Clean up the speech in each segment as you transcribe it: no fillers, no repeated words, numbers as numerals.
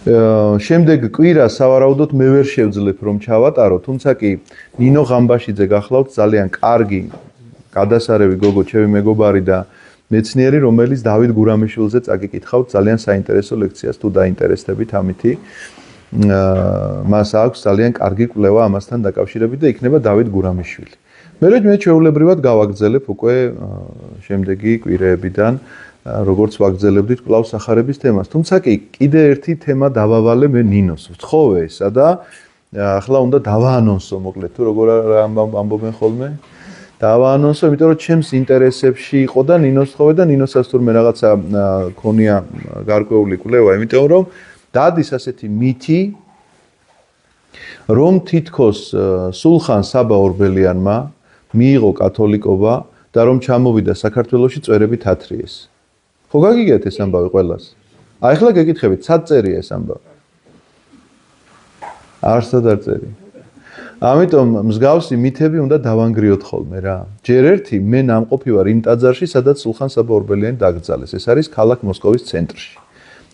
შემდეგ კვირა სავარაუდოდ მე ვერ შევძლებ რომ ჩავატარო, თუმცა კი ნინო ღამბაშიძე გახლავთ ძალიან კარგი გადასარევი გოგო, ჩემი მეგობარი და მეცნიერი, რომელიც დავით გურამიშვილზე წაგიკითხავთ ძალიან საინტერესო ლექციას თუ დაინტერესდებით ამითი. მას აქვს ძალიან კარგი კვლევა ამასთან დაკავშირებით და იქნება დავით გურამიშვილი. მე ჩვეულებრივად გავაგრძელებ უკვე შემდეგი კვირეებიდან როგორც ვაგრძელებდით კვლავ სახარების თემას. თუმცა კი კიდე ერთი თემა დავავალე მე ნინოს. ვთხოვე ესა და ახლა უნდა დავაანონსო მოკლედ თუ როგორ ამბობენ ხოლმე. დავაანონსო, იმიტომ რომ ჩემს ინტერესებში იყო და ნინოს თხოვე და ნინოსაც თურმე რაღაცა ქონია გარკვეული კვლევა, იმიტომ რომ დადის ასეთი მითი რომ თითქოს სულხან საბა ორბელიანმა მიიღო კათოლიკობა და რომ ჩამოვიდა საქართველოში წვერებით ათრიეს. ხო გაგიგეთ ეს ამბავი ყველას? აი ახლა გეკითხებით, სად წერია ეს ამბავი? არსად არ წერია. ამიტომ მსგავსი მითები უნდა დავანგრიოთ ხოლმე რა. ჯერ ერთი მე ნამყოფი ვარ იმ ტაძარში, სადაც სულხან საბა ორბელიანი დაკრძალეს. ეს არის ქალაქ მოსკოვის ცენტრში.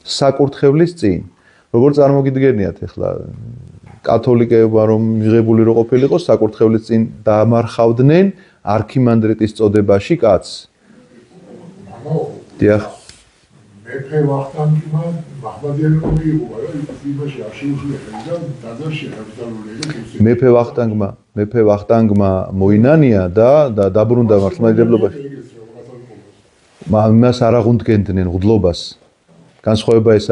საკურთხევლის წინ. როგორ წარმოგიდგენიათ ახლა კათოლიკეობა რომ მიღებული რო ყოფილიყო, საკურთხევლის წინ დამარხავდნენ არქიმანდრიტის წოდებაში კაცს. დიახ. მეფე ვახტანგმა მაჰმადიანმა მიიღო რა იმაში არ შეუძლია და ტაძარში კაპიტალურია. მეფე ვახტანგმა მოინანია და დაბრუნდა მართლმადიდებლობაში. მას არ აღუდგენდნენ ღდლობას. განსხვავება ეს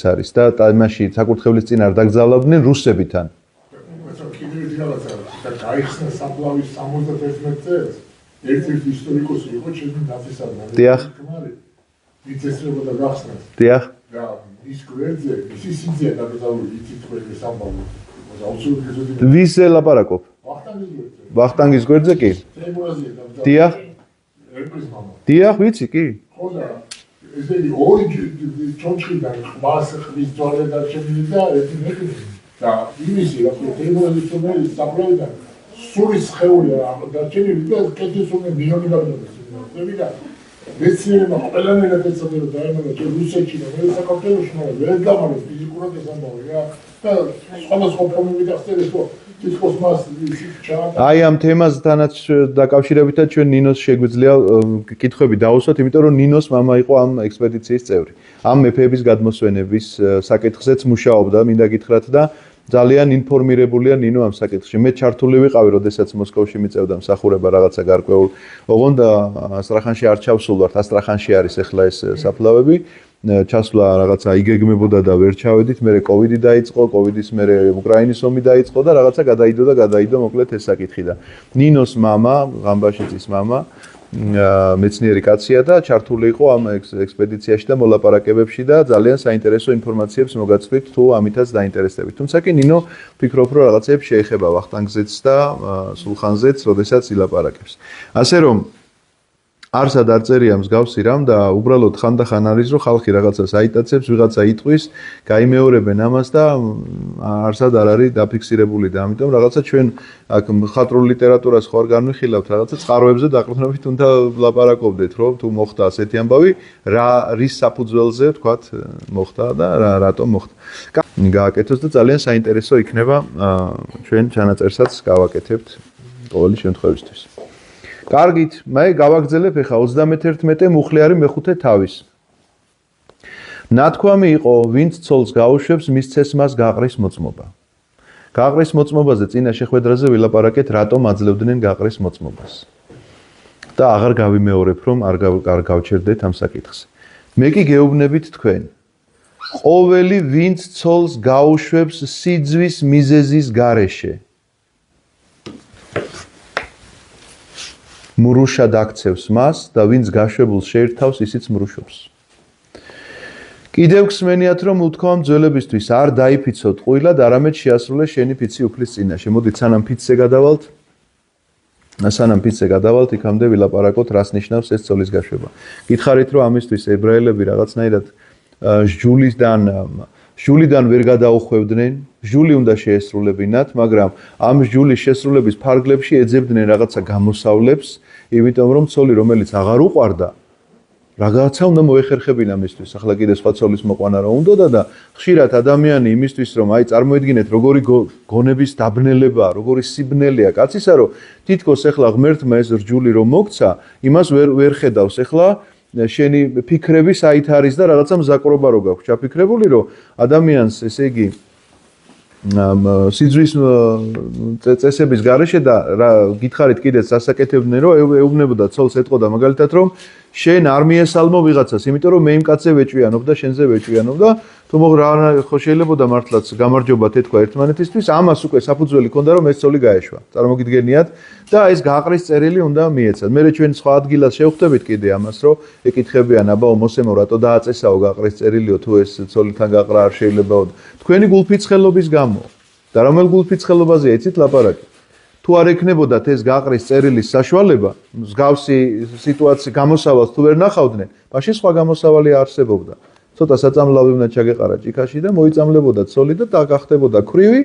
არის და იმაში საკურთხევლის წინ არ დაგზავნდნენ რუსებიდან. კიდევ ერთი რაღაცა და გაიხსნა საფლავის 71 წელს ერთ-ერთი ისტორიკოსი იყო ჩემი ნაცისადმი. დიახ. ვინც ესწრებოდა გახსნას. დიახ. და ის გვერდზე ისი სიძია დაკრძალული იცით ყველა სამბავო. აუცილებლად ვის ელაპარაკობ? ვახტანგის გვერდზე კი? დიახ. ერკვის მამა. დიახ, ვიცი კი? ხო და ესენი ორი ჩონჩხიდან ყბას ხმის ძვალე დარჩენილი და ერთი მეფე და იმისი რა თქმა უნდა თემური საფლავიდან სული სხეულია დარჩენილი და კეთის უნდა მილიონი გადადეს და მეცნიერებმა ყველანაირად ეცადნენ დაემალა თუ რუსეთში და მე საქართველოში მაგრამ ვერ გამარეს ფიზიკურად ეს ამბავი რა და სხვადასხვა პრობლემები დახსნეს რომ თითქოს მას აი ამ თემასთანაც დაკავშირებითაც ჩვენ ნინოს შეგვიძლია კითხვები დავუსვათ, იმიტომ რომ ნინოს მამა იყო ამ ექსპედიციის წევრი. ამ მეფეების გადმოსვენების საკითხზეც მუშაობდა, მინდა გითხრათ და ძალიან ინფორმირებულია ნინო ამ საკითხში. მე ჩართული ვიყავი, როდესაც მოსკოვში მიწევდა მსახურება რაღაცა გარკვეულ. ოღონდ ასტრახანში არ ჩავსულვართ, ასტრახანში არის ახლა ეს საფლავები. ჩასვლა რაღაცა იგეგმებოდა და ვერ ჩავედით, მერე კოვიდი დაიწყო, კოვიდის მერე უკრაინის ომი დაიწყო და რაღაცა გადაიდო მოკლედ ეს საკითხი და ნინოს მამა, ღამბაშიძის მამა, მეცნიერი კაცია და ჩართული იყო ამ ექსპედიციაში და მოლაპარაკებებში და ძალიან საინტერესო ინფორმაციებს მოგაცვით თუ ამითაც დაინტერესდებით. თუმცა კი ნინო ფიქრობ რომ რაღაცებს შეეხება ვახტანგზეც და სულხანზეც, როდესაც ილაპარაკებს. ასე რომ არსად არ წერია მსგავსი რამ და უბრალოდ ხანდახან არის რომ ხალხი რაღაცას აიტაცებს, ვიღაცა იტყვის, გაიმეორებენ ამას და არსად არ არის დაფიქსირებული და ამიტომ რაღაცა ჩვენ აქ მხატვრულ ლიტერატურას ხო არ განვიხილავთ, რაღაცა წყაროებზე დაყრდნობით უნდა ვლაპარაკობდეთ, რომ თუ მოხდა ასეთი ამბავი, რის საფუძველზე ვთქვათ მოხდა და რატომ მოხდა. გააკეთოს და ძალიან საინტერესო იქნება ჩვენ ჩანაწერსაც გავაკეთებთ ყოველი შემთხვევისთვის. კარგით, მე გავაგრძელებ ახლა 31 მუხლი მეხუთე თავის. ნათქვამი იყო, ვინც ცოლს გაუშვებს, მისცეს მას გაყრის მოწმობა. გაყრის მოწმობაზე წინა შეხვედრაზე ვილაპარაკეთ, რატომ აძლევდნენ გაყრის მოწმობას. და აღარ გავიმეორებ, რომ არ გავჩერდეთ ამ საკითხს. მე კი გეუბნებით თქვენ. ყოველი ვინც ცოლს გაუშვებს სიძვის მიზეზის გარეშე მრუშად აქცევს მას და ვინც გაშვებულს შეირთავს, ისიც მრუშობს. კიდევ გსმენიათ, რომ უთქვამ ძველებისთვის არ დაიფიცოთ ყვილად, არამედ შეასრულე შენი ფიცი უფლის წინაშე. მოდით სანამ ფიცზე გადავალთ, იქამდე ვილაპარაკოთ, რას ნიშნავს ეს ცოლის გაშვება. გითხარით, რომ ამისთვის ებრაელები რაღაცნაირად ჟულიდან ვერ გადაუხვევდნენ, ჟული უნდა შეესრულებინათ, მაგრამ ამ ჟულის შესრულების ფარგლებში ეძებდნენ რაღაცა გამოსავლებს, იმიტომ რომ ცოლი, რომელიც აღარ უყვარდა, რაღაცა უნდა მოეხერხებინა მისთვის, ახლა კიდე სხვა ცოლის მოყვანა რა უნდა და ხშირად ადამიანი იმისთვის რომ აი წარმოედგინეთ როგორი გონების დაბნელებაა, როგორი სიბნელეა კაცისა, რომ თითქოს ახლა ღმერთმა ეს რჯული რომ მოგცა, იმას ვერ ხედავს ახლა შენი ფიქრები საით არის და რაღაცა მზაკრობა რო გაქვს ჩაფიქრებული, რომ ადამიანს ესე იგი სიძვის წესების გარეშე და გითხარით კიდეც სასაკეთებდნენ რომ ეუბნებოდა ცოლს ეტყოდა მაგალითად რომ შენ არ მიესალმო ვიღაცას, იმიტომ რომ მე იმ კაცზე ვეჭვიანობ და შენზე ვეჭვიანობ და თუ ხო შეიძლებოდა მართლაც გამარჯობა თეთქვა ერთმანეთისთვის, ამას უკვე საფუძველი ქონდა რომ ეს ცოლი გაეშვა. წარმოგიდგენიათ და ეს გაყრის წერილი უნდა მიეცათ. მე ჩვენ სხვა ადგილას შევხვდებით კიდე ამას რომ ეკითხებიან აბაო მოსემო რატო დააწესაო გაყრის წერილიო თუ ეს ცოლთან გაყრა არ შეიძლებაო. თქვენი გულფიცხელობის გამო და რომელ გულფიცხელობაზე ეცით ლაპარაკი. თუ არ ექნებოდათ ეს გაყრის წერილის საშუალება, მსგავსი სიტუაციის გამოსავალს თუ ვერ ნახავდნენ, მაშინ სხვა გამოსავალი არსებობდა. ცოტა საწამლავი უნდა ჩაგეყარა ჭიქაში და მოიწამლებოდა ცოლი და დაგახდებოდა ქვრივი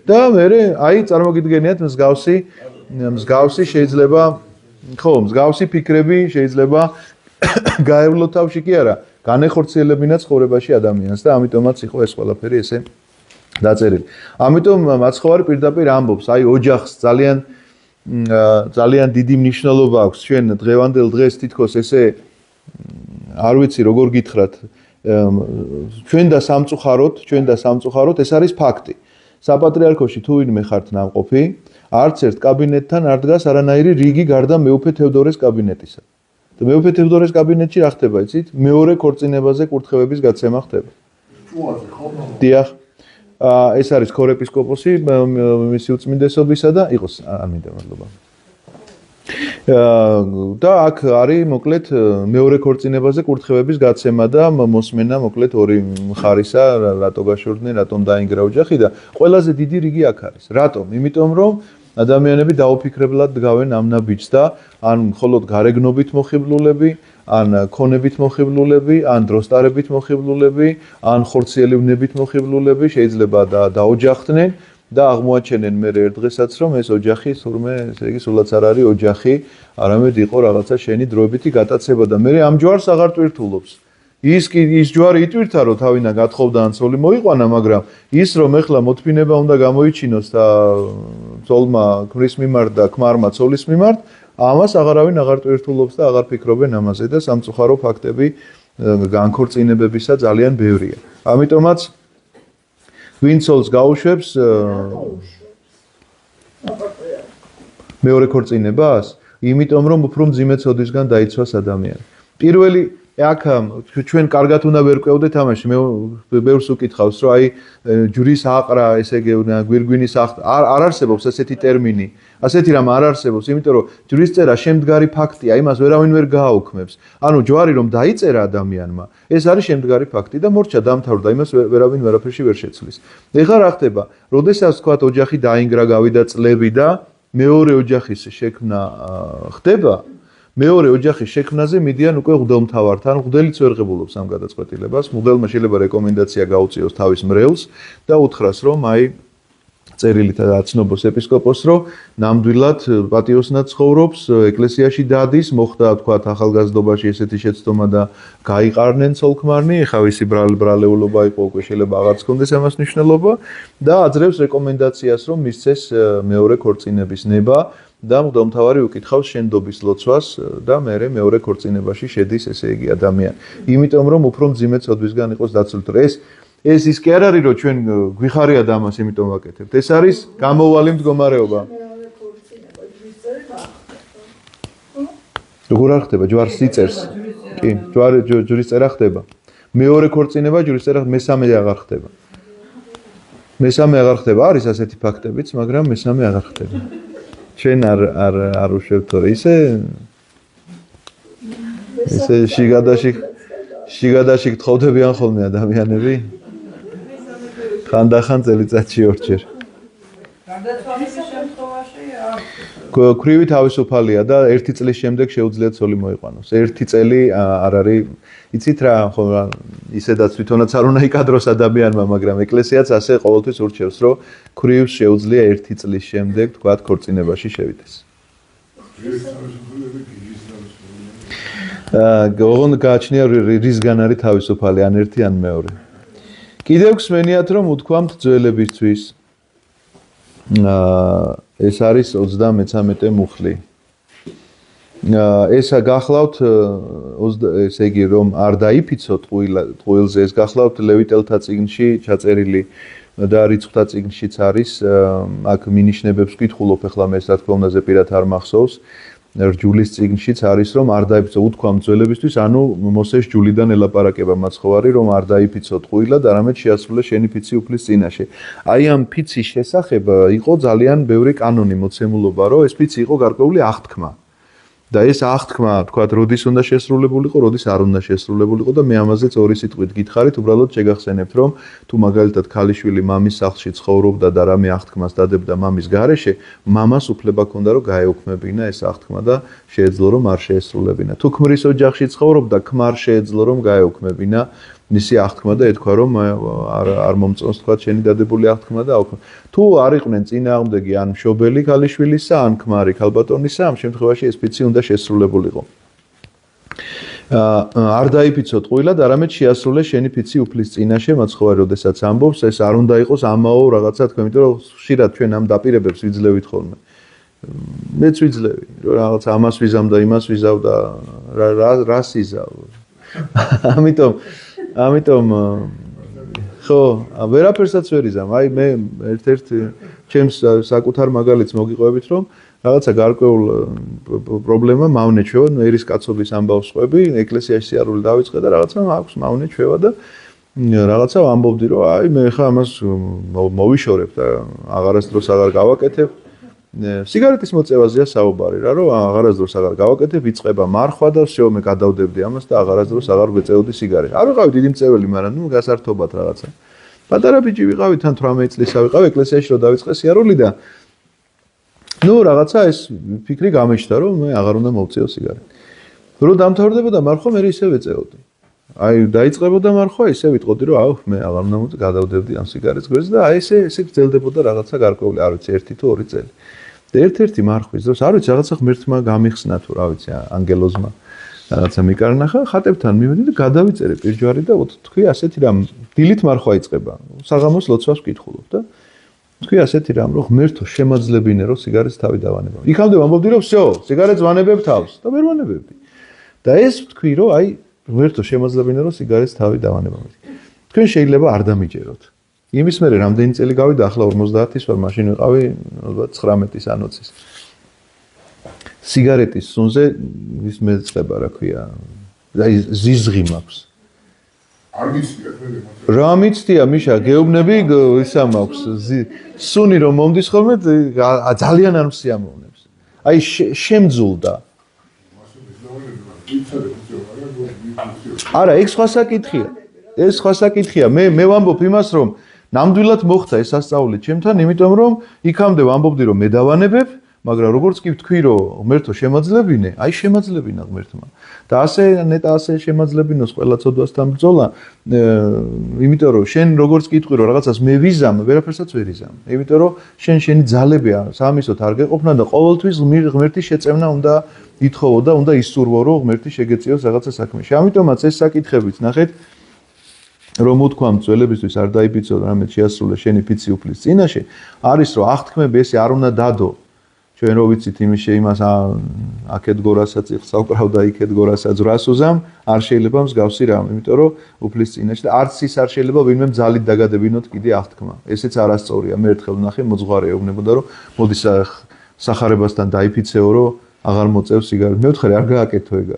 და მე აი წარმოგიდგენიათ მსგავსი შეიძლება ხო, მსგავსი ფიქრები შეიძლება გაევლო თავში კი არა, განეხორციელებინა ცხოვრებაში ადამიანს და ამიტომაც იყო ეს ყველაფერი ესე დაწერილი. ამიტომ მაცხოვარი პირდაპირ ამბობს, აი ოჯახს ძალიან დიდი მნიშვნელობა აქვს ჩვენ დღევანდელ დღეს თითქოს ესე არ ვიცი როგორ გითხრათ ჩვენ და სამწუხაროდ ეს არის ფაქტი. საპატრიარქოში თუ ვინმე ხართ ნამყოფი, არც ერთ კაბინეტთან არ დგას არანაირი რიგი გარდა მეუფე თევდორეს კაბინეტისა. და მეუფე თევდორეს კაბინეტში რა ხდება, იცით? მეორე ქორწინებაზე კურთხევების გაცემა ხდება. დიახ. ეს არის ქორეპისკოპოსი მისი უწმინდესობისა და იყოს არ მინდა მადლობა. და აქ არის მოკლედ მეორე ქორწინებაზე კურთხევების გაცემა და მოსმენა მოკლედ ორი მხარისა, რატო გაშორდნენ, რატომ დაინგრა ოჯახი და ყველაზე დიდი რიგი აქ არის. რატომ? იმიტომ რომ ადამიანები დაუფიქრებლად დგავენ ამ ნაბიჯს და ან მხოლოდ გარეგნობით მოხიბლულები, ან ქონებით მოხიბლულები, ან დროსტარებით მოხიბლულები, ან ხორციელებნებით მოხიბლულები შეიძლება დაოჯახდნენ და აღმოაჩენენ მე ერთ დღესაც რომ ეს ოჯახი თურმე ესე იგი სულაც არ არის ოჯახი, არამედ იყო რაღაცა შენი დროებითი გატაცება და მე ამ ჯვარს აღარ ტვირთულობს. ის ჯვარი იტვირთა რომ თავინა გათხოვდა ან ცოლი მოიყვანა, მაგრამ ის რომ ეხლა მოთმინება უნდა გამოიჩინოს და ცოლმა ქმრის მიმართ და ქმარმა ცოლის მიმართ, ამას აღარავინ აღარ ტვირთულობს და აღარ ფიქრობენ ამაზე და სამწუხარო ფაქტები განქორწინებებისა ძალიან ბევრია. ამიტომაც ვინ ცოლს გაუშვებს მეორე ქორწინებას? იმიტომ რომ უფრო მძიმე ცოდვისგან დაიცვას ადამიანი. პირველი აქ ჩვენ კარგად უნდა ვერ ყვევდეთ ამაში, მე ბევრს უკითხავს, რომ აი ჯვრის აყრა, ესე იგი გვირგვინის არ არსებობს ესეთი ტერმინი. ასეთი რამ არ არსებობს, იმიტომ რომ ჯვრის წერა შემდგარი ფაქტია, იმას ვერავინ ვერ გააუქმებს. ანუ ჯვარი რომ დაიწერა ადამიანმა, ეს არის შემდგარი ფაქტი და მორჩა დამთავრდა, იმას ვერავინ ვერაფერში ვერ შეცვლის. ეხლა რა ხდება? როდესაც თქვა ოჯახი დაინგრა, გავიდა წლები და მეორე ოჯახის შექმნა ხდება, მეორე ოჯახის შექმნაზე მიდიან უკვე მღვდელმთავართან, მღვდელიც ვერ ღებულობს ამ გადაწყვეტილებას, მღვდელმა შეიძლება რეკომენდაცია გაუწიოს თავის მრევლს და უთხრას, რომ აი წერილით აცნობოს ეპისკოპოსს, რომ ნამდვილად პატიოსნად ცხოვრობს, ეკლესიაში დადის, მოხდა თქვათ ახალგაზრდობაში ესეთი შეცდომა და გაიყარნენ ცოლ-ქმარნი, ეხლა ვისი ბრალეულობა იყო უკვე შეიძლება აღარც ჰქონდეს ამას მნიშვნელობა და აძლევს რეკომენდაციას, რომ მისცეს მეორე ქორწინების ნება და მღვდელმთავარი უკითხავს შენდობის ლოცვას და მერე მეორე ქორწინებაში შედის ესე იგი ადამიანი. იმიტომ რომ უფრო მძიმე ცოდვისგან იყოს დაცული. ეს ის კი არ არის რომ ჩვენ გვიხარია და ამას იმიტომ ვაკეთებთ. ეს არის გამოუვალი მდგომარეობა. როგორ არ ხდება? ჯვარს იწერს. კი, ჯვრის წერა ხდება. მეორე ქორწინება ჯვრის წერა, მესამე აღარ ხდება. მესამე აღარ ხდება, არის ასეთი ფაქტებიც, მაგრამ მესამე აღარ ხდება. ჩვენ არ უშვებთ თორე ისე შიგადაში გთხოვდებიან ხოლმე ადამიანები ხანდახან წელიწადში ორჯერ. გარდაცვალების შემთხვევაში ქვრივი თავისუფალია და 1 წლის შემდეგ შეუძლია ცოლი მოიყვანოს. 1 წელი არ არის, იცით რა, ხო ისედაც თვითონაც არ უნდა იკადროს ადამიანმა, მაგრამ ეკლესიაც ასე ყოველთვის ურჩევს, რომ ქვრივს შეუძლია 1 წლის შემდეგ თქვათ ქორწინებაში შევიდეს. ოღონდ გააჩნია რისგან არის თავისუფალი, ან ერთი ან მეორე. კიდევ გსმენიათ რომ უთქვამთ ძველებისთვის ეს არის 33 მუხლი. ესა გახლავთ ესე იგი რომ არ დაიფიცოთ ტყუილზე ეს გახლავთ ლევიტელთა წიგნში ჩაწერილი და რიცხვთა წიგნშიც არის აქ მინიშნებებს ვკითხულობ ახლა მე რა თქმა უნდა ზეპირად არ მახსოვს რჯულის წიგნშიც არის რომ არ დაიფიცოთ უთქვამ ძველებისთვის ანუ მოსეს ჯულიდან ელაპარაკება მაცხოვარი რომ არ დაიფიცოთ ტყუილად არამედ შეასრულე შენი ფიცი უფლის წინაშე აი ამ ფიცის შესახებ იყო ძალიან ბევრი კანონი მოცემულობა რომ ეს ფიცი იყო გარკვეული აღთქმა და ეს აღთქმა, თქვათ, როდის უნდა შესრულებულიყო, როდის არ უნდა შესრულებულიყო და მე ამაზეც ორი სიტყვით გითხარით, უბრალოდ შეგახსენებთ, რომ თუ მაგალითად ქალიშვილი მამის სახლში ცხოვრობდა და რამე აღთქმას დადებდა მამის გარეშე, მამას უფლება ჰქონდა, რომ გაეუქმებინა ეს აღთქმა და შეეძლო, რომ არ შეესრულებინა. თუ ქმრის ოჯახში ცხოვრობდა, ქმარ შეეძლო, რომ გაეუქმებინა მისი აღთქმა და ეთქვა, რომ არ მომწონს თქვათ შენი დადებული აღთქმა და აუქმე. თუ არ იყვნენ წინააღმდეგი ან მშობელი ქალიშვილისა, ან ქმარი ქალბატონისა, ამ შემთხვევაში ეს ფიცი უნდა შესრულებულიყო. არ დაიფიცოთ ტყუილად, არამედ შეასრულე შენი ფიცი უფლის წინაშე, მაცხოვარი როდესაც ამბობს, ეს არ უნდა იყოს ამაო რაღაცა თქვა, იმიტომ რომ ხშირად ჩვენ ამ დაპირებებს ვიძლევით ხოლმე. მეც ვიძლევი, რომ რაღაც ამას ვიზამ და იმას ვიზავ და რას იზავ. ამიტომ ხო, ვერაფერსაც ვერ იზამ. აი მე ერთ-ერთ ჩემს საკუთარ მაგალითს მოგიყვებით, რომ რაღაცა გარკვეულ პრობლემა მავნე ჩვევა, ერის კაცობის ამბავს ყვები, ეკლესიაში სიარული დავიწყე და რაღაცა აქვს მავნე ჩვევა და რაღაცა ამბობდი, რომ აი მე ხა ამას მოვიშორებ და აღარასდროს აღარ გავაკეთებ. სიგარეტის მოწევაზეა საუბარი რა, რომ აღარასდროს აღარ გავაკეთებ, იწყება მარხვა და всё მე გადავდებდი ამას და აღარასდროს აღარ ვეწეოდი სიგარეტს. არ ვიყავი დიდი მწეველი, მაგრამ ნუ გასართობად რაღაცა. პატარა ბიჭი ვიყავი, თან 18 წლისა ვიყავი, ეკლესიაში რო დავიწყე სიარული და ნუ რაღაცა ეს ფიქრი გამეჩნდა, რომ მე აღარ უნდა მოვწეო სიგარეტი. რო დამთავრდებოდა მარხვა, მე ისე ვეწეოდი. აი დაიწყებოდა მარხვა, ისე ვიტყოდი, რომ აუ მე აღარ უნდა გადავდებდი ამ სიგარეტს გვერდს და აი ესე გრძელდებოდა რაღაცა გარკვეული, არ ვიცი, 1 თუ 2 წელი. და ერთ-ერთი მარხვის დროს, არ ვიცი, რაღაცა ღმერთმა გამიხსნა თუ რა ვიცი, ანგელოზმა რაღაცა მიკარნახა, ხატებთან მივედი და გადავიწერე პირჯვარი და თქვი ასეთი რამ, დილით მარხვა იწყება. საღამოს ლოცვას ვკითხულობ და თქვი ასეთი რამ, რომ ღმერთო შემაძლებინე, რომ სიგარეტს თავი დავანებო. იქამდე ვამბობდი, რომ всё, სიგარეტს ვანებებ თავს და ვერ ვანებებდი. და ეს თქვი, რომ აი ღმერთო შემაძლებინე, რომ სიგარეტს თავი დავანებო. თქვენ შეიძლება არ დამიჯეროთ. იმის მერე რამდენი წელი გავიდა ახლა 50-ის ვარ, მაშინ ვიყავი ალბათ 19-ის ან 20-ის. სიგარეტის სუნზე ის მეწყება, რა ქვია, აი ზიზღი მაქვს. არ მიცდია თქვენ. რა მიცდია, მიშა, გეუბნები ისა მაქვს. სუნი რომ მომდის ხოლმე ძალიან არ მსიამოვნებს. აი შემძულდა. არა, ეგ სხვა საკითხია. ეს სხვა საკითხია. მე ვამბობ იმას, რომ ნამდვილად მოხდა ეს სასწაული ჩემთან, იმიტომ რომ იქამდე ვამბობდი რომ მე დავანებებ, მაგრამ როგორც კი ვთქვი რომ ღმერთო შემაძლებინე, აი შემაძლებინა ღმერთმა. და ასე ნეტა ასე შემაძლებინოს ყველა ცოდვასთან ბრძოლა, იმიტომ რომ შენ როგორც კი ვთქვი რომ რაღაცას მე ვიზამ, ვერაფერსაც ვერ იზამ. იმიტომ რომ შენი ძალებია სამისოთ არ გეყოფნა და ყოველთვის ღმერთის შეწევნა უნდა ითხოვო და უნდა ისურვო რომ ღმერთი შეგეწიოს რაღაცა საქმეში. ამიტომაც ეს საკითხებიც ნახეთ რომ უთქვამ ძველებისთვის არ დაიფიცო რამე შეასრულე შენი ფიცი უფლის წინაშე არის რომ აღთქმები ესე არ უნდა დადო ჩვენ რო ვიცით იმას აქეთ გორასაც იხსავკრავ და იქეთ გორასაც რას უზამ არ შეიძლება მსგავსი რამ იმიტომ რომ უფლის წინაშე და არც ის არ შეიძლება ვინმე ძალით დაგადებინოთ კიდე აღთქმა ესეც არასწორია მე ერთხელ ვნახე მოძღვარი ეუბნებოდა რომ მოდი სახარებასთან დაიფიცეო რომ აღარ მოწევ სიგარეტს მე ვთხარი არ გააკეთო ეგა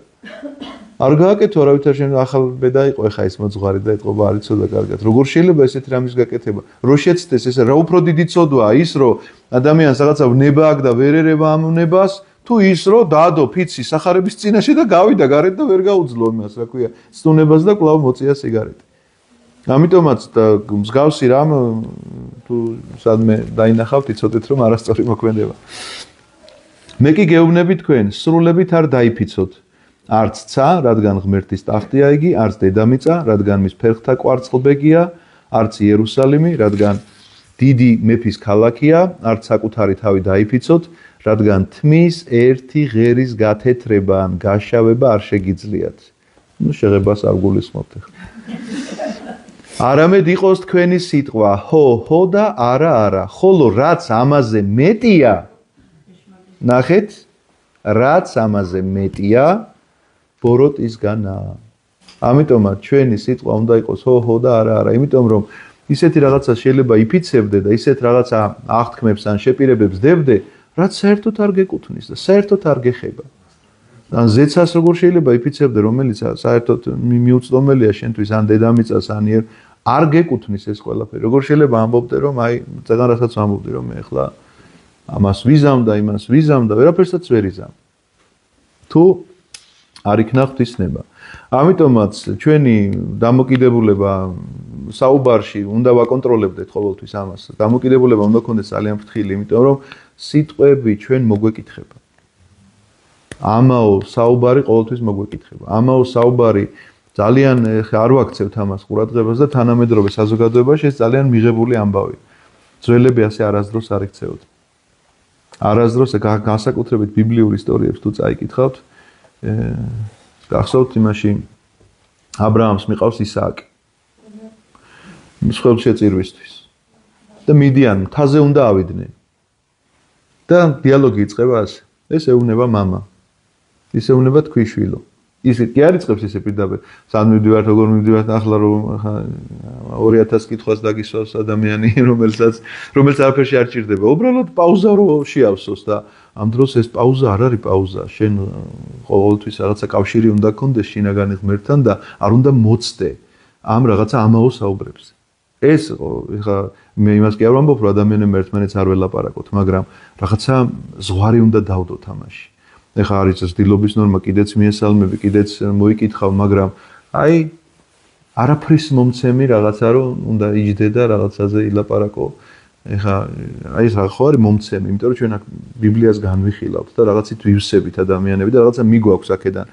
არ გააკეთო არავითარ შენ ახალ ბედა იყო ეხა ეს მოძღვარი და ეთყობა არ იცოდა კარგად როგორ შეიძლება ესეთი რამის გაკეთება რო შეცდეს ესე რა უფრო დიდი ცოდვაა ის რომ ადამიანს რაღაცა ნება აქვს და ვერ ერევა ამ ნებას თუ ის რომ დაადო ფიცი სახარების წინაშე და გავიდა გარეთ და ვერ გაუძლო იმას რა ქვია სტუნებას და კვლავ მოწია სიგარეტი ამიტომაც მსგავსი რამ თუ სადმე დაინახავთ იცოდეთ რომ არასწორი მოქმედება მე კი გეუბნები თქვენ სრულებით არ დაიფიცოთ არც ცა, რადგან ღმერთის ტახტია იგი, არც დედამიწა, რადგან მის ფერხთა კვარცხლბეგია, არც იერუსალიმი, რადგან დიდი მეფის ქალაქია, არც საკუთარი თავი დაიფიცოთ, რადგან თმის ერთი ღერის გათეთრება ან გაშავება არ შეგიძლიათ. ნუ შეღებას არ გულისხმობთ ახლა. არამედ იყოს თქვენი სიტყვა ჰო და არა, ხოლო რაც ამაზე მეტია, ნახეთ, რაც ამაზე მეტია, ბოროტისგანაა. ამიტომაც ჩვენი სიტყვა უნდა იყოს ჰო და არა, იმიტომ რომ ისეთი რაღაცა შეიძლება იფიცებდე და ისეთ რაღაცა აღთქმებს ან შეპირებებს დებდე, რაც საერთოდ არ გეკუთვნის და საერთოდ არ გეხება. ან ზეცას როგორ შეიძლება იფიცებდე, რომელიც საერთოდ მიუწვდომელია შენთვის ან დედამიწას ან არ გეკუთვნის ეს ყველაფერი. როგორ შეიძლება ამბობდე, რომ აი, ზეგან რასაც ამბობდი, რომ მე ახლა ამას ვიზამ და იმას ვიზამ და ვერაფერსაც ვერ იზამ. თუ არ იქნა ღვთისნება. ამიტომაც ჩვენი დამოკიდებულება საუბარში უნდა ვაკონტროლებდეთ ყოველთვის ამას. დამოკიდებულება უნდა გქონდეს ძალიან ფრთხილი, იმიტომ რომ სიტყვები ჩვენ მოგვეკითხება. ამაო საუბარი ყოველთვის მოგვეკითხება. ამაო საუბარი ძალიან არ ვაქცევთ ამას ყურადღებას და თანამედროვე საზოგადოებაში ეს ძალიან მიღებული ამბავია. ძველები ასე არასდროს არ იქცეოდნენ. არასდროს განსაკუთრებით ბიბლიურ ისტორიებს თუ წაიკითხავთ, გახსოვთ იმაში აბრაამს მიყავს ისააკი. მსხვერპლშეწირვისთვის. და მიდიან მთაზე უნდა ავიდნენ. და დიალოგი იწყება ასე. ეს ეუბნება მამა. ის ეუბნება თქვი შვილო. ისე კი არ იწყებს ესე პირდაპირ. სად მივდივართ, როგორ მივდივართ, ახლა რომ 2000 კითხვას დაგისვავს ადამიანი, რომელიც არაფერში არ ჭირდება. უბრალოდ პაუზა რო შეავსოს და ამ დროს ეს პაუზა არ არის პაუზა. შენ ყოველთვის რაღაცა კავშირი უნდა გქონდეს შინაგანი ღმერთთან და არ უნდა მოცდე ამ რაღაცა ამაო საუბრებს. ეს ეხა მე იმას კი არ ვამბობ, რომ ადამიანები ერთმანეთს არ ველაპარაკოთ, მაგრამ რაღაცა ზღვარი უნდა დავდოთ ამაში. ეხა არის ცდილობის ნორმა, კიდეც მიესალმები, კიდეც მოიკითხავ, მაგრამ აი არაფრის მომცემი რაღაცა რომ უნდა იჯდე და რაღაცაზე ილაპარაკო. ეხა აი ეს რა ხო არის მომცემი, იმიტომ რომ ჩვენ აქ ბიბლიას განვიხილავთ და რაღაცით ვივსებით ადამიანები და რაღაცა მიგვაქვს აქედან.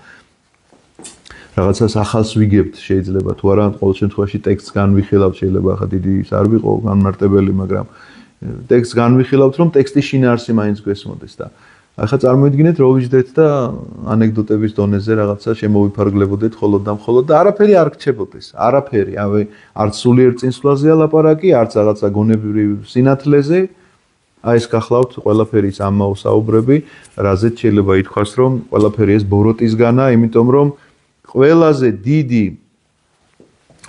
რაღაცას ახალს ვიგებთ შეიძლება თუ არა, ყოველ შემთხვევაში ტექსტს განვიხილავთ, შეიძლება ახლა დიდი ის არ ვიყო განმარტებელი, მაგრამ ტექსტს განვიხილავთ, რომ ტექსტის შინაარსი მაინც გვესმოდეს და ახლა წარმოიდგინეთ, რომ ვიждეთ და ანეკდოტების დონეზე რაღაცა შემოვიფარგლებოდეთ ხოლოდ და მხოლოდ და არაფერი არ გრჩებოდეს. არაფერი, არც სულიერ წინსვლაზეა ლაპარაკი, არც რაღაცა გონებრივ სინათლეზე. აი ეს გახლავთ ყველაფერი ის ამაო საუბრები, რაზეც შეიძლება ითქვას, რომ ყველაფერი ეს ბოროტისგანაა, იმიტომ რომ ყველაზე დიდი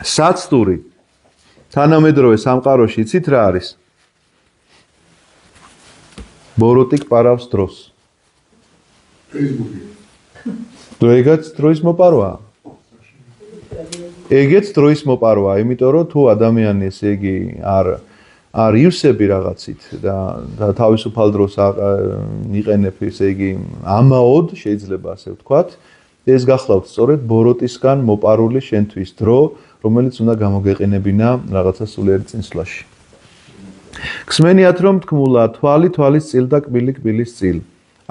საცდური თანამედროვე სამყაროში იცით რა არის? ბოროტი გპარავს დროს. ეგეც დროის მოპარვაა. ეგეც დროის მოპარვაა, იმიტომ რომ თუ ადამიანი ესე იგი არ ივსები რაღაცით და თავისუფალ დროს იყენებ ესე იგი ამაოდ შეიძლება ასე ვთქვათ, ეს გახლავთ სწორედ ბოროტისგან მოპარული შენთვის დრო, რომელიც უნდა გამოგეყენებინა რაღაცა სულიერ წინსვლაში. გსმენიათ რომ თქმულა თვალი თვალის წილ და კბილი კბილის წილ.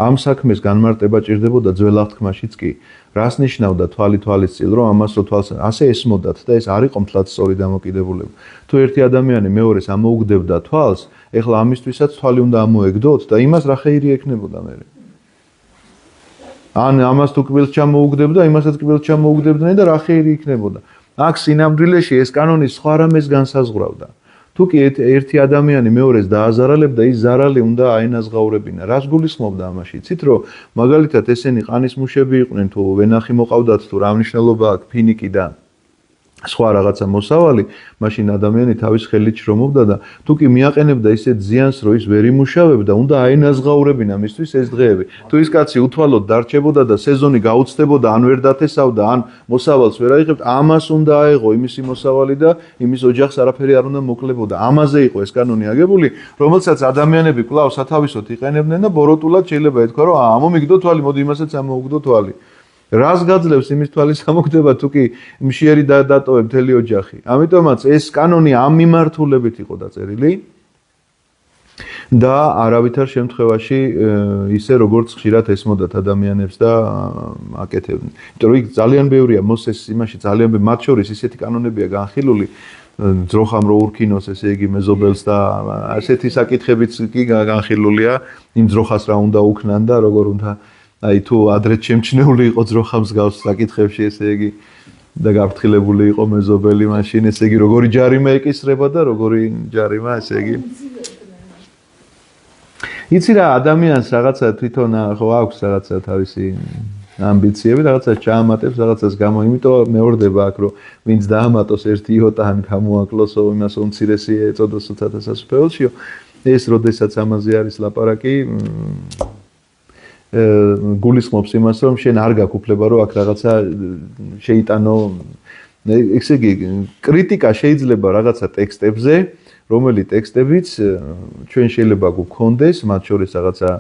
ამ საქმეს განმარტება ჭირდებოდა ძველ აღთქმაშიც კი. რას ნიშნავდა თვალი თვალის წილ, რომ ამას რო თვალს ასე ესმოდათ და ეს არ იყო მთლად სწორი დამოკიდებულება. თუ ერთი ადამიანი მეორეს ამოუგდებდა თვალს, ეხლა ამისთვისაც თვალი უნდა ამოეგდოთ და იმას რა ხეირი ექნებოდა მერე. ან ამას თუ კბილს ჩამოუგდებდა, იმასაც კბილს ჩამოუგდებდნენ და რა ხეირი იქნებოდა. აქ სინამდვილეში ეს კანონი სხვა რამეს განსაზღვრავდა. თუ კი ერთი ადამიანი მეორეს დააზარალებდა, ის ზარალი უნდა აენაზღაურებინა. რას გულისხმობდა ამაში? იცით რომ მაგალითად ესენი ყანის მუშები იყვნენ, თუ ვენახი მოყავდათ, თუ რა მნიშვნელობა აქვს ფინიკი და სხვა რაღაცა მოსავალი, მაშინ ადამიანი თავის ხელით შრომობდა და თუ კი მიაყენებდა ისეთ ზიანს, რომ ის ვერ იმუშავებდა, უნდა აენაზღაურებინა მისთვის ეს დღეები. თუ ის კაცი უთვალოდ დარჩებოდა და სეზონი გაუწდებოდა, ან ვერ დათესავდა, ან მოსავალს ვერ აიღებდა, ამას უნდა აეღო იმისი მოსავალი და იმის ოჯახს არაფერი არ უნდა მოკლებოდა. ამაზე იყო ეს კანონი აგებული, რომელსაც ადამიანები კვლავ სათავისოდ იყენებდნენ და ბოროტულად შეიძლება ეთქვა, რომ ამომიგდო თვალი, მოდი იმასაც ამოუგდო თვალი. რას გაძლევს იმის თვალის ამოგდება თუ კი მშიერი დატოვებ მთელი ოჯახი. ამიტომაც ეს კანონი ამ მიმართულებით იყო დაწერილი და არავითარ შემთხვევაში ისე როგორც ხშირად ესმოდათ ადამიანებს და აკეთებდნენ. იმიტომ რომ იქ ძალიან ბევრია მოსეს იმაში ძალიან მათ შორის ისეთი კანონებია განხილული, ძროხამ რო ურქინოს, ესე იგი მეზობელს და ასეთი საკითხებიც კი განხილულია, იმ ძროხას რა უნდა უქნან და როგორ უნდა აი თუ ადრეთ შემჩნეული იყო ძროხა მსგავს საკითხებში, ესე იგი და გაფრთხილებული იყო მეზობელი, მაშინ ესე იგი როგორი ჯარიმა ეკისრება და როგორი ჯარიმა, ესე იგი იცი რა ადამიანს რაღაცა თვითონ ხო აქვს რაღაცა თავისი ამბიციები, რაღაცას ჩაამატებს, რაღაცას გამო, იმიტომ მეორდება აქ რომ ვინც დაამატოს ერთი იოტა ან გამოაკლოსო, იმას უმცირესი ეწოდოს ცოტა სასუფეველშიო, ეს როდესაც ამაზე არის ლაპარაკი, გულისხმობს იმას, რომ შენ არ გაქვს უფლება რომ აქ რაღაცა შეიტანო, ესე იგი, კრიტიკა შეიძლება რაღაცა ტექსტებზე, რომელი ტექსტებიც ჩვენ შეიძლება გვქონდეს, მათ შორის რაღაცა